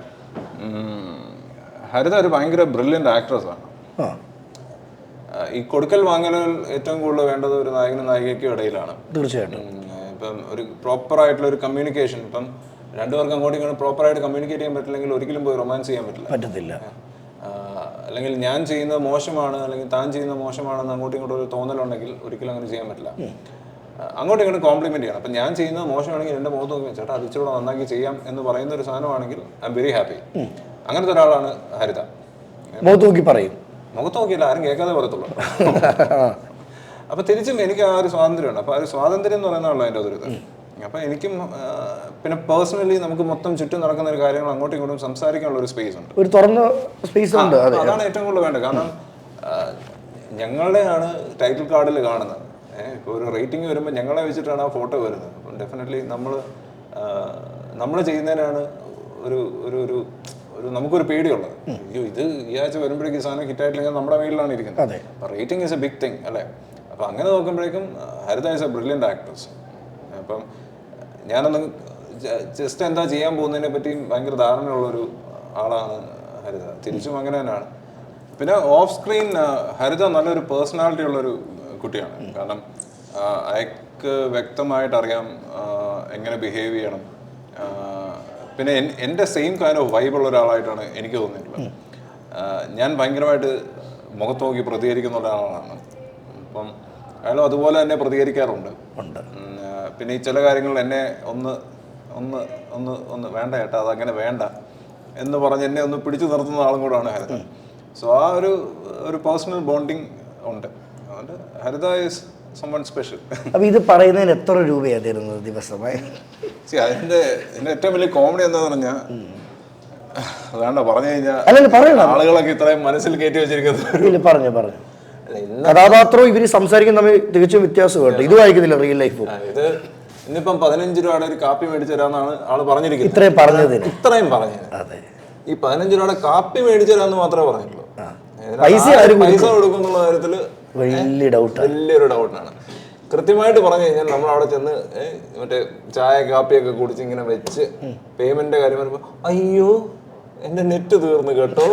ഹരിത ഒരു ഭയങ്കര ബ്രില്യൻ്റ് ആക്ട്രസ് ആണ്. ഈ കൊടുക്കൽ വാങ്ങലുകൾ ഏറ്റവും കൂടുതൽ വേണ്ടത് ഒരു നായകനും നായികയ്ക്കും ഇടയിലാണ്. തീർച്ചയായിട്ടും. ഇപ്പം ഒരു പ്രോപ്പർ ആയിട്ടുള്ള ഒരു കമ്മ്യൂണിക്കേഷൻ, ഇപ്പം രണ്ടുപേർക്ക് അങ്ങോട്ടും ഇങ്ങോട്ടും പ്രോപ്പറായിട്ട് കമ്മ്യൂണിക്കേറ്റ് ചെയ്യാൻ പറ്റില്ലെങ്കിൽ ഒരിക്കലും പോയി റൊമാൻസ് ചെയ്യാൻ പറ്റില്ല. അല്ലെങ്കിൽ ഞാൻ ചെയ്യുന്നത് മോശമാണ് അല്ലെങ്കിൽ താൻ ചെയ്യുന്നത് മോശമാണെന്ന് അങ്ങോട്ടും ഇങ്ങോട്ടും ഒരു തോന്നലുണ്ടെങ്കിൽ ഒരിക്കലും അങ്ങനെ ചെയ്യാൻ പറ്റില്ല. അങ്ങോട്ടും ഇങ്ങോട്ടും കോംപ്ലിമെന്റ് ചെയ്യണം. അപ്പം ഞാൻ ചെയ്യുന്നത് മോശമാണെങ്കിൽ എൻ്റെ മുഖത്ത് നോക്കി ചേട്ടാ അത് ഇച്ചിരി നന്നാക്കി ചെയ്യാം എന്ന് പറയുന്ന ഒരു സാധനമാണെങ്കിൽ ഐ എം വെരി ഹാപ്പി. അങ്ങനത്തെ ഒരാളാണ് ഹരിത. മുഖത്ത് നോക്കി പറയും, മുഖത്ത് നോക്കിയില്ല, ആരും കേൾക്കാതെ പറയത്തുള്ളൂ. അപ്പൊ തിരിച്ചും എനിക്ക് ആ ഒരു സ്വാതന്ത്ര്യമുണ്ട്. അപ്പൊ ആ ഒരു സ്വാതന്ത്ര്യം എന്ന് പറയുന്നതാണല്ലോ അതിൻ്റെ അതൊരു ഇത്. അപ്പൊ എനിക്കും പിന്നെ പേഴ്സണലി നമുക്ക് മൊത്തം ചുറ്റും നടക്കുന്ന ഒരു കാര്യങ്ങൾ അങ്ങോട്ടും ഇങ്ങോട്ടും സംസാരിക്കാനുള്ള ഒരു സ്പേസ് ഉണ്ട്, ഒരു തുറന്ന സ്പേസ് ഉണ്ട്. അതാണ് ഏറ്റവും കൂടുതൽ വേണ്ടത്. കാരണം ഞങ്ങളുടെയാണ് ടൈറ്റിൽ കാർഡിൽ കാണുന്നത്. ഇപ്പോൾ ഒരു റേറ്റിംഗ് വരുമ്പോൾ ഞങ്ങളെ വെച്ചിട്ടാണ് ആ ഫോട്ടോ വരുന്നത്. അപ്പം ഡെഫിനറ്റ്ലി നമ്മൾ ചെയ്യുന്നതിനാണ് ഒരു ഒരു ഒരു ഒരു നമുക്കൊരു പേടിയുള്ളത്. അയ്യോ ഇത് ഈ ആഴ്ച വരുമ്പോഴേക്കും ഈ സാധനം ഹിറ്റായിട്ടില്ലെങ്കിൽ നമ്മുടെ മെയിലാണ് ഇരിക്കുന്നത്. അപ്പം rating is a big thing അല്ലേ. അപ്പം അങ്ങനെ നോക്കുമ്പോഴേക്കും Haritha is a brilliant actress. അപ്പം ഞാനൊന്ന് ജസ്റ്റ് എന്താ ചെയ്യാൻ പോകുന്നതിനെ പറ്റിയും ഭയങ്കര ധാരണയുള്ളൊരു ആളാണ് ഹരിത. തിരിച്ചും അങ്ങനെ തന്നെയാണ്. പിന്നെ ഓഫ് സ്ക്രീൻ ഹരിത നല്ലൊരു പേഴ്സണാലിറ്റി ഉള്ളൊരു കുട്ടിയാണ്. കാരണം അയാൾക്ക് വ്യക്തമായിട്ട് അറിയാം എങ്ങനെ ബിഹേവ് ചെയ്യണം. പിന്നെ എൻ്റെ സെയിം കൈൻഡ് ഓഫ് വൈബുള്ള ഒരാളായിട്ടാണ് എനിക്ക് തോന്നിയിട്ടുള്ളത്. ഞാൻ ഭയങ്കരമായിട്ട് മുഖത്ത് നോക്കി പ്രതികരിക്കുന്ന ഒരാളാണ്. അപ്പം അയാളും അതുപോലെ തന്നെ പ്രതികരിക്കാറുണ്ട്. പിന്നെ ഈ ചില കാര്യങ്ങളിൽ എന്നെ ഒന്ന് ഒന്ന് ഒന്ന് ഒന്ന് വേണ്ട ചേട്ടാ അതങ്ങനെ വേണ്ട എന്ന് പറഞ്ഞ് എന്നെ ഒന്ന് പിടിച്ചു നിർത്തുന്ന ആളും കൂടാണ് ഹരിത. സോ ആ ഒരു പേഴ്സണൽ ബോണ്ടിങ് ഉണ്ട്. അതുകൊണ്ട് ഹരിത ഈസ് someone special. അപ്പോൾ ഇത് പറയുന്നതിന് എത്ര രൂപയാണ് തരുന്നത് ദിവസമായി? അതിൻ്റെ ഏറ്റവും വലിയ കോമഡി എന്താന്ന് പറഞ്ഞാൽ വേണ്ട പറഞ്ഞു കഴിഞ്ഞാൽ ആളുകളൊക്കെ ഇത്രയും മനസ്സിൽ കയറ്റി വെച്ചിരിക്കുന്നത്. പറഞ്ഞു കഥാപാത്രവും ഇവര് സംസാരിക്കുന്ന തമ്മിൽ തികച്ചും വ്യത്യാസം കേട്ടോ. ഇത് വായിക്കുന്നില്ല റിയൽ ലൈഫും. ഇത് ഇന്നിപ്പം 15 രൂപയുടെ ഒരു കാപ്പി മേടിച്ചു തരാന്നാണ് ആള് പറഞ്ഞിരിക്കുന്നത്. ഇത്രയും പറഞ്ഞത് ഈ 15 രൂപയുടെ കാപ്പി മേടിച്ചു തരാന്ന് മാത്രമേ പറഞ്ഞിട്ടുള്ളൂ. പൈസ കൊടുക്കുന്നുള്ള കാര്യത്തില് വലിയൊരു ഡൗട്ടാണ്. കൃത്യമായിട്ട് പറഞ്ഞു കഴിഞ്ഞാൽ നമ്മൾ അവിടെ ചെന്ന് മറ്റേ ചായ കാപ്പിയൊക്കെ കുടിച്ച് ഇങ്ങനെ വെച്ച് പേയ്മെന്റിന്റെ കാര്യം പറയുമ്പോ അയ്യോ എന്റെ നെറ്റ് തീർന്നു കേട്ടോ,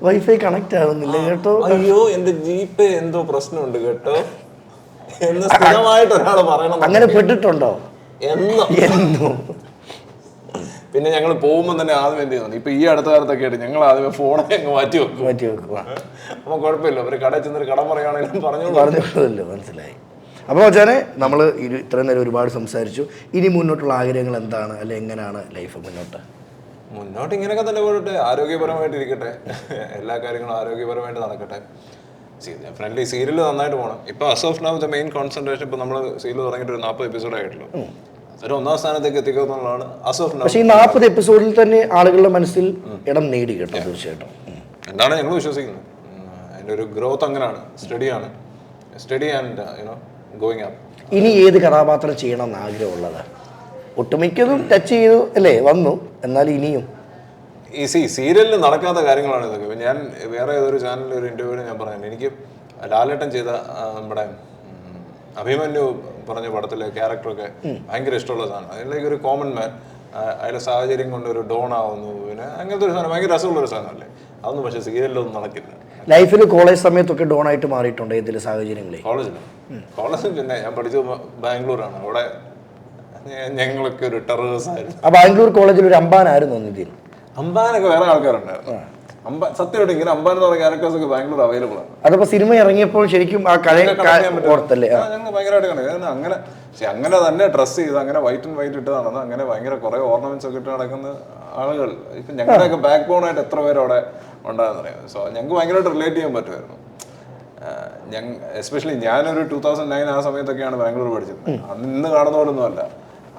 വൈഫൈ കണക്ട് ആവുന്നില്ല കേട്ടോ, അയ്യോ എന്റെ ജിപേ എന്തോ പ്രശ്നമുണ്ട് കേട്ടോ എന്ന് സ്ഥിരമായിട്ട് ഒരാൾ പറയണം. അങ്ങനെ പെട്ടിട്ടുണ്ടോ എന്നോ? പിന്നെ ഞങ്ങൾ പോകുമ്പോൾ തന്നെ ആദ്യം എന്ത് ചെയ്യുന്നു, ഇപ്പൊ ഈ അടുത്ത കാലത്തൊക്കെ ആയിട്ട് ഞങ്ങൾ ആദ്യമേ ഫോണെ അങ്ങ് മാറ്റി വെക്കുക. അപ്പൊ കുഴപ്പമില്ല, ഒരു കടയിൽ ചെന്നൊരു കടം പറയുകയാണെങ്കിലും പറഞ്ഞോളൂ. മനസ്സിലായി. അപ്പോൾ മച്ചാനെ നമ്മൾ ഇത്രയും നേരം ഒരുപാട് സംസാരിച്ചു. ഇനി മുന്നോട്ടുള്ള ആഗ്രഹങ്ങൾ എന്താണ്, അല്ലെ എങ്ങനെയാണ് ലൈഫ് മുന്നോട്ട്? മുന്നോട്ട് ഇങ്ങനെയൊക്കെ തന്നെ പോയിട്ട് ആരോഗ്യപരമായിട്ട് ഇരിക്കട്ടെ, എല്ലാ കാര്യങ്ങളും ആരോഗ്യപരമായിട്ട് നടക്കട്ടെ. ഫ്രണ്ട്ലി സീരിയൽ നന്നായിട്ട് പോകണം. ഇപ്പൊ as of now the main concentration ഇപ്പൊ നമ്മൾ സീരിയൽ തുടങ്ങിയിട്ട് ഒരു 40 എപ്പിസോഡ് ആയിട്ടുള്ളൂ. ഒരു 1ാം സ്ഥാനത്തേക്ക് എത്തിക്കുക എന്നുള്ളതാണ് അസ് ഓഫ് നൗ. പക്ഷേ ഈ 40 എപ്പിസോഡിൽ തന്നെ ആളുകളുടെ മനസ്സിൽ ഇടം നേടി കേട്ടോ, തീർച്ചയായിട്ടും. എന്താണ് ഞങ്ങൾ വിശ്വസിക്കുന്നത്. അതിന്റെ ഒരു ഗ്രോത്ത് അങ്ങനെയാണ്, സ്റ്റഡി ആൻഡ് ഗോയിങ് അപ്പ്. ഇനി ഏത് കഥാപാത്രം ചെയ്യണം എന്ന് ആഗ്രഹമുള്ളത്? ഒട്ടുമിക്കതും ടച്ച് ചെയ്തു അല്ലേ വന്നു, എന്നാൽ ഇനിയും ഈ സീരിയലിൽ നടക്കാത്ത കാര്യങ്ങളാണ് ഇതൊക്കെ. ഞാൻ വേറെ ഏതൊരു ചാനലിൽ ഒരു ഇന്റർവ്യൂവിൽ ഞാൻ പറഞ്ഞു, എനിക്ക് ലാലേട്ടൻ ചെയ്ത നമ്മുടെ അഭിമന്യു പറഞ്ഞ പടത്തിലെ ക്യാരക്ടറൊക്കെ ഭയങ്കര ഇഷ്ടമുള്ള സാധനം. അതിലേക്ക് ഒരു കോമൺ മാൻ, അതിലെ സാഹചര്യം കൊണ്ട് ഒരു ഡോൺ ആവുന്നു, പിന്നെ അങ്ങനത്തെ ഒരു സാധനം ഭയങ്കര രസമുള്ള ഒരു സാധനമല്ലേ. അതൊന്നും പക്ഷേ സീരിയലിലൊന്നും നടക്കില്ല. ലൈഫിൽ കോളേജ് സമയത്തൊക്കെ ഡോൺ ആയിട്ട് മാറിയിട്ടുണ്ട് ഏതെങ്കിലും സാഹചര്യങ്ങളിൽ? കോളേജിൽ പിന്നെ ഞാൻ പഠിച്ചത് ബാംഗ്ലൂരാണ്. അവിടെ ഞങ്ങളൊക്കെ ഒരു ടെററിസ്റ്റ് ആയിരുന്നു. ആ ബാംഗ്ലൂർ കോളേജിൽ ഒരു അമ്പാനായിരുന്നു നിതിൻ. അമ്പാനൊക്കെ വേറെ ആൾക്കാരുണ്ടായിരുന്നു. സത്യമായിട്ട് ഇങ്ങനെ അമ്പാൻ എന്ന് പറയുന്ന ക്യാരക്ടേഴ്സ് ഒക്കെ ബാംഗ്ലൂർ അവൈലബിൾ ആണ്. അതപ്പോ സിനിമ ഇറങ്ങിയപ്പോൾ ശരിക്കും ആ ഓർത്തല്ലേ? ഞങ്ങൾ ഭയങ്കരമായിട്ട് കണ്ടു. അങ്ങനെ തന്നെ ഡ്രസ് ചെയ്ത് അങ്ങനെ വൈറ്റ് ആൻഡ് വൈറ്റ് ഇട്ട് നടന്ന് അങ്ങനെ ഭയങ്കര കുറെ ഓർണമെന്റ്സ് ഒക്കെ ഇട്ട് നടക്കുന്ന ആളുകൾ ഇപ്പൊ ഞങ്ങളുടെയൊക്കെ ബാക്ക് ബോൺ ആയിട്ട് എത്ര പേര് അവിടെ ഉണ്ടായെന്ന് അറിയാം. സോ ഞങ്ങൾക്ക് ഭയങ്കരമായിട്ട് റിലേറ്റ് ചെയ്യാൻ പറ്റുമായിരുന്നു. എസ്പെഷ്യലി ഞാനൊരു 2009 ആ സമയത്തൊക്കെയാണ് ബാംഗ്ലൂർ പഠിച്ചിരുന്നത്. അന്ന് ഇന്ന് കാണുന്ന പോലൊന്നും അല്ല.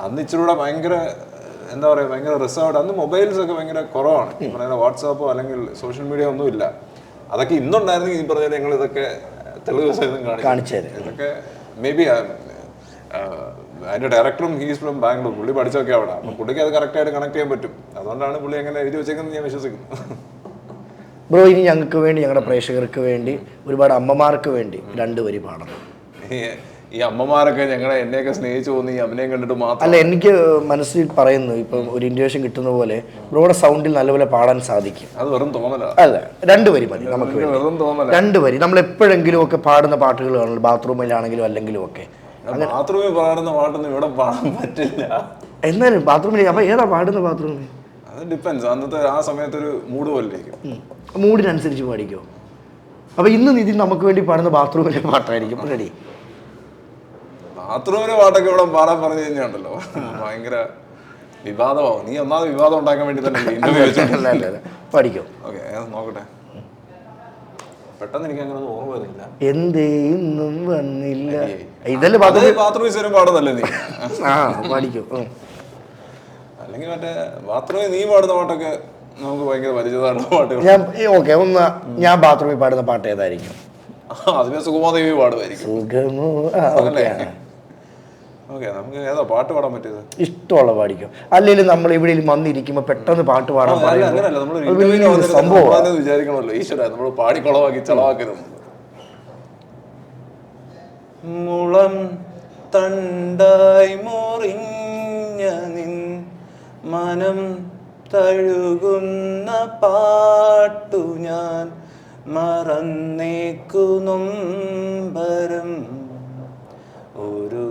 അന്ന് ഇച്ചിരി കൂടെ ഭയങ്കര എന്താ പറയുക, ഭയങ്കര റിസർവ്ഡ്. അന്ന് മൊബൈൽസ് ഒക്കെ ഭയങ്കര കുറവാണ്. ഈ പറയുന്ന വാട്സാപ്പോ അല്ലെങ്കിൽ സോഷ്യൽ മീഡിയ ഒന്നും ഇല്ല. അതൊക്കെ ഇന്നുണ്ടായിരുന്നെങ്കിൽ ഈ പറഞ്ഞാൽ ഞങ്ങൾ ഇതൊക്കെ തെളിവ് സഹിതം കാണിച്ചു. ഇതൊക്കെ മേ ബി അതിന്റെ ഡയറക്ടറും ഹീസ് ഫ്രം ബാംഗ്ലൂർ, പുള്ളി പഠിച്ചൊക്കെ അവിടെ. അപ്പം പുള്ളിക്ക് അത് കറക്റ്റായിട്ട് കണക്ട് ചെയ്യാൻ പറ്റും. അതുകൊണ്ടാണ് പുള്ളി അങ്ങനെ എഴുതി വെച്ചേക്കുന്നത് ഞാൻ വിശ്വസിക്കുന്നു. ബ്രോ, ഇനി ഞങ്ങൾക്ക് വേണ്ടി, ഞങ്ങളുടെ പ്രേക്ഷകർക്ക് വേണ്ടി, ഒരുപാട് അമ്മമാർക്ക് വേണ്ടി 2 വരി പാടണം. ഈ അമ്മമാരൊക്കെ എന്നെയൊക്കെ സ്നേഹിച്ചു പോകുന്ന ഈ അഭിനയം കണ്ടിട്ട് മാത്രം അല്ല, എനിക്ക് മനസ്സിൽ പറയുന്നു, ഇപ്പം ഒരു ഇൻഡ്യൂഷൻ കിട്ടുന്ന പോലെ ബ്രോയുടെ സൗണ്ടിൽ നല്ലപോലെ പാടാൻ സാധിക്കും. അത് വെറും തോന്നലാണ്. അല്ല, 2 വരി മതി നമുക്ക്. വെറും തോന്നല. 2 വരി. നമ്മൾ എപ്പോഴെങ്കിലും ഒക്കെ പാടുന്ന പാട്ടുകൾ കാണുള്ളൂ, ബാത്റൂമിലാണെങ്കിലും അല്ലെങ്കിലും ഒക്കെ. ബാത്റൂമിൽ പാടുന്ന പാട്ടൊന്നും ഇവിടെ പാടാൻ പറ്റില്ല. എന്നാലും ബാത്റൂമിൽ അപ്പൊ ഏതാ പാടുന്ന ബാത്റൂമിൽ? അത് ഡിപ്പെൻസ്. അന്നത്തെ ആ സമയത്തൊരു മൂഡ് പോലിരിക്കും. മൂഡിനനുസരിച്ച് പാടിക്കോ. അപ്പൊ ഇന്ന് നിതിൻ നമുക്ക് വേണ്ടി പാടുന്ന ബാത്റൂമിലെ പാട്ടായിരിക്കും. റെഡി? ബാത്റൂമിലെ പാട്ടൊക്കെ ഇവിടെ പാടാൻ പറഞ്ഞു കഴിഞ്ഞാണ്ടല്ലോ ഭയങ്കര വിവാദമാവും. നീ ഒന്നാമത് വിവാദം ഉണ്ടാക്കാൻ വേണ്ടി തന്നെ പാടിക്കോ. ഓക്കെ, നോക്കട്ടെ. പെട്ടെന്ന് എനിക്ക് അങ്ങനെ ഓർമ്മ വരുന്നില്ല. എന്തേ ഇന്നും വന്നില്ല. ഇതല്ലേ ബാത്റൂമിൽ സ്ഥിരം പാടുന്നല്ലേ നീ? പാടിക്കോ. അല്ലെങ്കിൽ മറ്റേ ബാത്റൂമിൽ നീ പാടുന്ന പാട്ടൊക്കെ നമുക്ക് ഭയങ്കര പരിചിതമായിട്ടുള്ള പാട്ടുകൾ. ഓക്കെ, ഒന്ന് ഞാൻ ബാത്റൂമിൽ പാടുന്ന പാട്ട് ഏതായിരിക്കും? അതിനെ സുഗമോദേവി പാടുമായിരിക്കും. സുഗമോ. ഓക്കെ, നമുക്ക് ഏതാ പാട്ട് പാടാൻ പറ്റിയത്? ഇഷ്ടമുള്ള പാടിക്കും. അല്ലെങ്കിൽ നമ്മൾ എവിടെയും വന്നിരിക്കുമ്പോ പെട്ടെന്ന് പാട്ട് പാടാൻ സംഭവം വിചാരിക്കണമല്ലോ. ഈശ്വര, നമ്മൾ പാടി കുളവാക്കി ചളവാക്കരുത്. മുളം തണ്ടായി മുറിഞ്ഞ നിൻ മനം തഴുകുന്ന പാട്ടു ഞാൻ മറന്നേക്കുന്നുംബരം ഒരു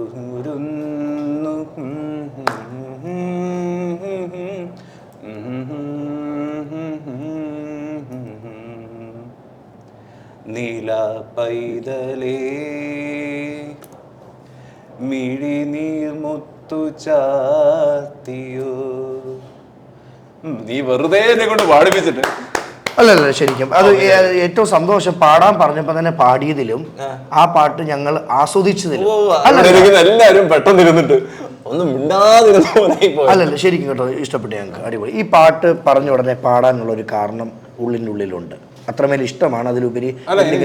നീല പൈതലേ മിഴിനീർ മുത്തു ചാത്തിയോ. നീ വെറുതെ എന്നെ കൊണ്ട് പാടിപ്പിച്ചിട്ട്. അല്ലല്ല, ശരിക്കും അത് ഏറ്റവും സന്തോഷം. പാടാൻ പറഞ്ഞപ്പോ തന്നെ പാടിയതിലും ആ പാട്ട് ഞങ്ങൾ ആസ്വദിച്ചതിലും എല്ലാരും പെട്ടെന്ന് ഇരുന്നിട്ട് ഒന്നും മിണ്ടാതിരുന്ന. അല്ലല്ല, ശരിക്കും കേട്ടോ, ഇഷ്ടപ്പെട്ടു ഞങ്ങൾക്ക്. അടിപൊളി. ഈ പാട്ട് പറഞ്ഞ ഉടനെ പാടാനുള്ള ഒരു കാരണം ഉള്ളിനുള്ളിലുണ്ട്. അത്രമേൽ ഇഷ്ടമാണ്. അതിലുപരി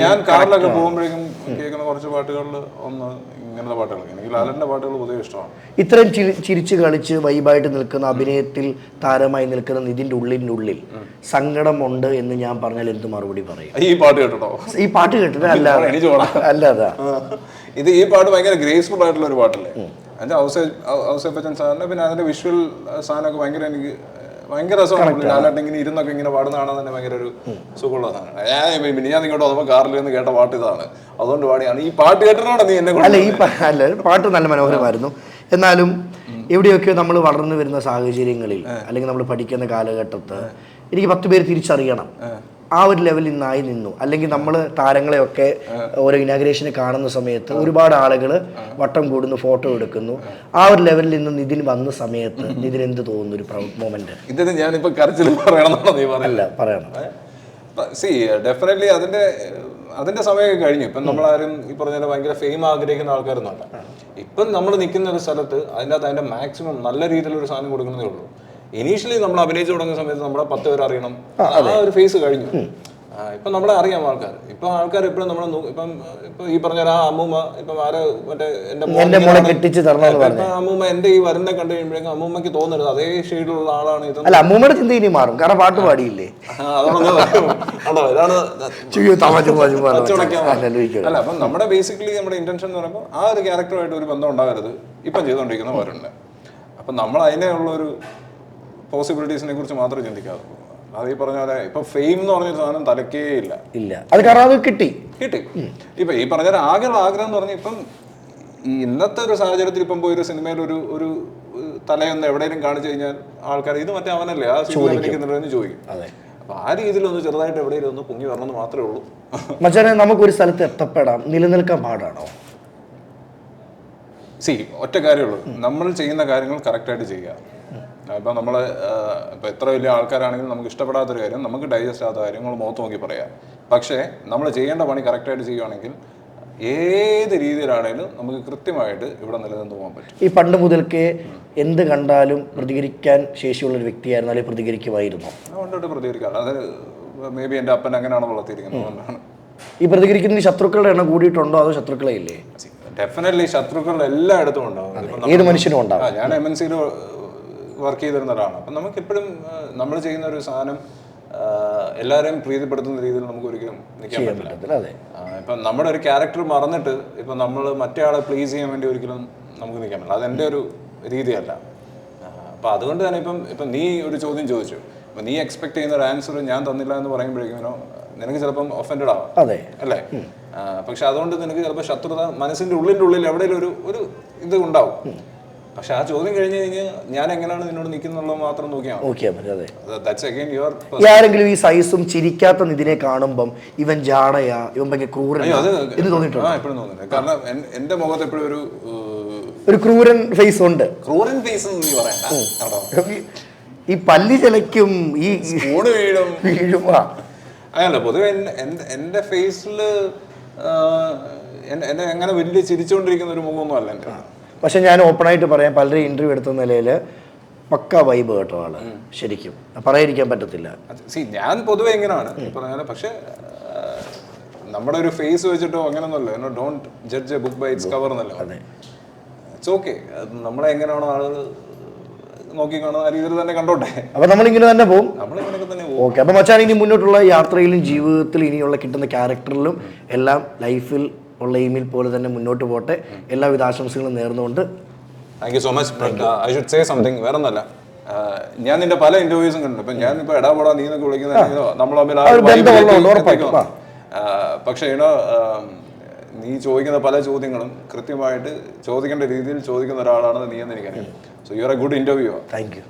ഞാൻ കാറിലൊക്കെ പോകുമ്പോഴേക്കും കേൾക്കുന്ന കുറച്ച് പാട്ടുകളിൽ ഒന്ന് ഇങ്ങനത്തെ പാട്ടുകൾ. എനിക്ക് ലാലന്റെ പാട്ടുകൾ പൊതുവെ ഇഷ്ടമാണ്. ഇത്രയും ചിരിച്ച് കളിച്ച് വൈബായിട്ട് നിൽക്കുന്ന, അഭിനയത്തിൽ താരമായി നിൽക്കുന്ന നിതിന്റെ ഉള്ളിനുള്ളിൽ സങ്കടമുണ്ട് എന്ന് ഞാൻ പറഞ്ഞാൽ എന്ത് മറുപടി പറയും? ഈ പാട്ട് കേട്ടോ? ഈ പാട്ട് കേട്ടിട്ട് അല്ലാതെ ഇത് ഈ പാട്ട് ഭയങ്കര ഗ്രേസ്ഫുൾ ആയിട്ടുള്ള ഒരു പാട്ടല്ലേ. അതിന്റെ ഔസേപ്പ് ബച്ചൻ സാറിന് പിന്നെ അതിന്റെ വിഷ്വൽ സാധനമൊക്കെ ഭയങ്കര എനിക്ക് ഭയങ്കര രസമാണ്. ലാലാട്ട് ഇങ്ങനെ ഇരുന്നൊക്കെ ഇങ്ങനെ പാടുന്ന കാണാൻ തന്നെ ഭയങ്കര ഒരു സുഖമുള്ള സാധനമാണ്. ഞാൻ നിങ്ങോട്ട് വന്നപ്പോൾ കാറിൽ നിന്ന് കേട്ട പാട്ട് ഇതാണ്, അതുകൊണ്ട് പാടിയാണ്. ഈ പാട്ട് കേട്ടിട്ടാണ് നീ എന്നെ അല്ല പാട്ട് നല്ല മനോഹരമായിരുന്നു. എന്നാലും എവിടെയൊക്കെ നമ്മൾ വളർന്നു വരുന്ന സാഹചര്യങ്ങളിൽ അല്ലെങ്കിൽ നമ്മൾ പഠിക്കുന്ന കാലഘട്ടത്ത് എനിക്ക് 10 പേര് തിരിച്ചറിയണം. ആ ഒരു ലെവലിൽ നിന്നായി നിന്നു? അല്ലെങ്കിൽ നമ്മൾ താരങ്ങളെയൊക്കെ ഓരോ ഇനാഗ്രേഷന് കാണുന്ന സമയത്ത് ഒരുപാട് ആളുകൾ വട്ടം കൂടുന്നു, ഫോട്ടോ എടുക്കുന്നു. ആ ഒരു ലെവലിൽ നിന്ന് നിതിൻ വന്ന സമയത്ത് നിതിൻ എന്ത് തോന്നുന്നു ഒരു മൊമെന്റ്? ഇതിന് ഞാനിപ്പോ കരച്ചിൽ പറയണമെന്നാണോ നീ പറഞ്ഞല്ല? പറയണം. ഡെഫിനറ്റ്ലി അതിന്റെ സമയമൊക്കെ കഴിഞ്ഞു. ഇപ്പം നമ്മളാരും ഈ പറഞ്ഞ ഭയങ്കര ഫെയിം ആഗ്രഹിക്കുന്ന ആൾക്കാരൊന്നുമല്ല. ഇപ്പം നമ്മൾ നിൽക്കുന്ന ഒരു സ്ഥലത്ത് അതിൻ്റെ മാക്സിമം നല്ല രീതിയിലൊരു സാധനം കൊടുക്കുന്നതേ ഉള്ളൂ. ഇനീഷ്യലി നമ്മൾ അഭിനയിച്ചു തുടങ്ങുന്ന സമയത്ത് നമ്മളെ 10 പേര് അറിയണം, ആ ഒരു ഫേസ് കഴിഞ്ഞു. ഇപ്പം നമ്മളെ അറിയാം ആൾക്കാർ. ഇപ്പം ആൾക്കാർ എപ്പോഴും നമ്മൾ ഇപ്പം ഈ പറഞ്ഞ ആ അമ്മൂമ്മ, ഇപ്പം ആരെ മറ്റേ അമ്മൂമ്മ എന്റെ ഈ വരുന്ന കണ്ടു കഴിയുമ്പോഴേക്കും അമ്മൂമ്മക്ക് തോന്നരുത് അതേ ഷെയ്ഡിലുള്ള ആളാണ് ഇത്. അല്ല, അമ്മൂമ്മയുടെ ചിന്ത ഇനി മാറും, കാരണം പാട്ട് പാടിയില്ലേ. ഇതാണ് അല്ല, അപ്പം നമ്മുടെ ബേസിക്കലി നമ്മുടെ ഇന്റൻഷൻ എന്ന് പറയുമ്പോൾ ആ ഒരു ക്യാരക്ടറുമായിട്ട് ഒരു ബന്ധം ഉണ്ടാകരുത് ഇപ്പം ചെയ്തുകൊണ്ടിരിക്കുന്ന പോലുണ്ട്. അപ്പം നമ്മൾ അതിനുള്ള ഒരു പോസിബിലിറ്റീസിനെ കുറിച്ച് മാത്രമേ ചിന്തിക്കാറുള്ളൂ. അത് ഈ പറഞ്ഞ പോലെ ഇപ്പൊ ഫെയിം എന്ന് പറഞ്ഞൊരു സാധനം തലക്കേ ഇല്ല. അത് കാരണം അത് കിട്ടി. ഇപ്പൊ ഈ പറഞ്ഞ ആകെയുള്ള ആഗ്രഹം എന്ന് പറഞ്ഞാൽ ഇപ്പം ഈ ഇന്നത്തെ ഒരു സാഹചര്യത്തിൽ ഇപ്പം പോയി ഒരു സിനിമയിൽ ഒരു തലയൊന്ന് എവിടെയെങ്കിലും കാണിച്ചു കഴിഞ്ഞാൽ ആൾക്കാർ ഇത് മറ്റേ അവനല്ലേ ആ സിനിമ അഭിനയിക്കുന്നുണ്ടെന്ന് ചോദിക്കും. അപ്പൊ ആ രീതിയിലൊന്ന് ചെറുതായിട്ട് എവിടെയെങ്കിലും ഒന്ന് പൊങ്ങി വരണമെന്ന് മാത്രമേ ഉള്ളൂ. മച്ചാനെ, നമുക്കൊരു സ്ഥലത്ത് എത്തപ്പെടാം, നിലനിൽക്കാൻ പാടാണോ? ഒറ്റ കാര്യമുള്ളൂ, നമ്മൾ ചെയ്യുന്ന കാര്യങ്ങൾ കറക്റ്റായിട്ട് ചെയ്യുക. ഇപ്പം നമ്മൾ ഇപ്പം എത്ര വലിയ ആൾക്കാരാണെങ്കിലും നമുക്ക് ഇഷ്ടപ്പെടാത്തൊരു കാര്യം, നമുക്ക് ഡൈജസ്റ്റ് ആകാത്ത കാര്യങ്ങൾ മുഖത്ത് നോക്കി പറയാം. പക്ഷേ നമ്മൾ ചെയ്യേണ്ട പണി കറക്റ്റായിട്ട് ചെയ്യുകയാണെങ്കിൽ ഏത് രീതിയിലാണെങ്കിലും നമുക്ക് കൃത്യമായിട്ട് ഇവിടെ നിലനിന്ന് പോകാൻ പറ്റും. ഈ പണ്ട് മുതൽക്കേ എന്ത് കണ്ടാലും പ്രതികരിക്കാൻ ശേഷിയുള്ള ഒരു വ്യക്തിയായിരുന്നു, അല്ലെങ്കിൽ പ്രതികരിക്കുമായിരുന്നു? അതുകൊണ്ടിട്ട് പ്രതികരിക്കാം. അത് മേ ബി എൻ്റെ അപ്പൻ അങ്ങനെയാണ് വളർത്തിയിരിക്കുന്നത്, അതുകൊണ്ടാണ്. ഈ പ്രതികരിക്കുന്ന ശത്രുക്കളുടെ എണ്ണം കൂടിയിട്ടുണ്ടോ അതോ ശത്രുക്കളെ ഇല്ലേ? ഡെഫിനറ്റ്ലി ശത്രുക്കൾ എല്ലായിടത്തും ഉണ്ടാവും, ഏത് മനുഷ്യനും ഉണ്ടാവും. ഞാൻ MNC-യിൽ വർക്ക് ചെയ്തിരുന്ന ഒരാളാണ്. അപ്പം നമുക്ക് എപ്പോഴും നമ്മൾ ചെയ്യുന്ന ഒരു സാധനം എല്ലാവരെയും പ്രീതിപ്പെടുത്തുന്ന രീതിയിൽ നമുക്ക് ഒരിക്കലും നിൽക്കാൻ പറ്റില്ല. ഇപ്പം നമ്മുടെ ഒരു ക്യാരക്ടർ മറന്നിട്ട് ഇപ്പം നമ്മൾ മറ്റേ ആളെ പ്ലീസ് ചെയ്യാൻ വേണ്ടി ഒരിക്കലും നമുക്ക് നിൽക്കാൻ പറ്റില്ല. അതെൻ്റെ ഒരു രീതിയല്ല. അപ്പം അതുകൊണ്ട് തന്നെ ഇപ്പം നീ ഒരു ചോദ്യം ചോദിച്ചു, അപ്പം നീ എക്സ്പെക്ട് ചെയ്യുന്ന ഒരു ആൻസർ ഞാൻ തന്നില്ല എന്ന് പറയുമ്പോഴേക്കും നിനക്ക് ചിലപ്പം ഒഫൻഡഡ് ആവാം, അല്ലേ? പക്ഷെ അതുകൊണ്ട് നിനക്ക് ചിലപ്പോൾ ശത്രുത മനസ്സിൻ്റെ ഉള്ളിൽ എവിടെയെങ്കിലും ഒരു ഇത് ഉണ്ടാവും. പക്ഷെ ആ ചോദ്യം കഴിഞ്ഞ് കഴിഞ്ഞാൽ ഞാൻ എങ്ങനെയാണ് നിന്നോട് നിൽക്കുന്നുള്ളത് മാത്രം നോക്കിയാൽ ആരെങ്കിലും ഈ സൈസും ചിരിക്കാത്ത നിതിനെ കാണുമ്പം ഇവൻ ജാടയാ, ഇവൻ ഭയങ്കര ക്രൂരൻ എന്ന് തോന്നിയിട്ടുണ്ട്? എപ്പോഴും തോന്നുന്നത്. കാരണം എന്റെ മുഖത്ത് എപ്പോഴും ഒരു ക്രൂരൻ ഫേസ് ഉണ്ട്. ക്രൂരൻ ഫേസ് നീ പറയണ്ട, ഈ പല്ലി ചിലയ്ക്കും ഈ സ്പൂണ് വീഴും അങ്ങനല്ല. പൊതുവെ എന്റെ ഫേസിൽ എന്നെ എങ്ങനെ വലിയ ചിരിച്ചുകൊണ്ടിരിക്കുന്ന ഒരു മുഖമൊന്നും അല്ല എൻ്റെ. പക്ഷെ ഞാൻ ഓപ്പണായിട്ട് പറയാം, പലരും ഇന്റർവ്യൂ എടുത്ത നിലയിൽ പക്ക വൈബ് കേട്ടോ ആള്, ശരിക്കും പറയാതിരിക്കാൻ പറ്റത്തില്ല. ഞാൻ പൊതുവെ എങ്ങനെയാണ് പറഞ്ഞാൽ, പക്ഷെ നമ്മുടെ ഒരു ഫേസ് വെച്ചിട്ടോ അങ്ങനെയൊന്നുമല്ല. Don't judge a book by its cover എന്നല്ല. ഇറ്റ്സ് ഓക്കെ, നമ്മളെ എങ്ങനെയാണോ ആളുകൾ നോക്കിക്കാണോ ആ രീതിയിൽ തന്നെ കണ്ടോട്ടെ. അപ്പൊ നമ്മളിങ്ങനെ തന്നെ പോകും, നമ്മളിങ്ങനെയൊക്കെ തന്നെ പോകും. ഓക്കെ, അപ്പൊ മച്ചാൻ ഇനി മുന്നോട്ടുള്ള യാത്രയിലും ജീവിതത്തിൽ ഇനിയുള്ള കിട്ടുന്ന ക്യാരക്ടറിലും എല്ലാം ലൈഫിൽ ഉള്ള എയിമിൽ പോലെ തന്നെ മുന്നോട്ട് പോട്ടെ. എല്ലാവിധ ആശംസകളും നേർന്നുകൊണ്ട് thank you so much. I should say something. വേറെ ഒന്നല്ല, ഞാൻ നിന്റെ പല ഇന്റർവ്യൂസും കണ്ടു. ഇപ്പൊ ഞാൻ ഇപ്പൊ എടാപോടാ നീ എന്നൊക്കെ വിളിക്കുന്ന നമ്മൾ തമ്മിൽ പക്ഷേ നീ ചോദിക്കുന്ന പല ചോദ്യങ്ങളും കൃത്യമായിട്ട് ചോദിക്കേണ്ട രീതിയിൽ ചോദിക്കുന്ന ഒരാളാണെന്ന് നീ എന്ന് എനിക്കറിയാം. So you are A good interview. Thank you.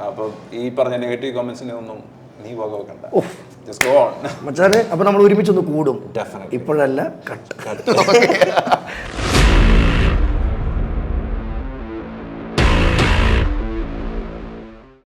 അപ്പൊ ഈ പറഞ്ഞ നെഗറ്റീവ് കമന്റ്സിനെ ഒന്നും നീ വക വെക്കണ്ട. Just go on. മച്ചാനെ, അപ്പൊ നമ്മൾ ഒരുമിച്ചൊന്ന് കൂടും. ഇപ്പോഴല്ല, കട്ട്.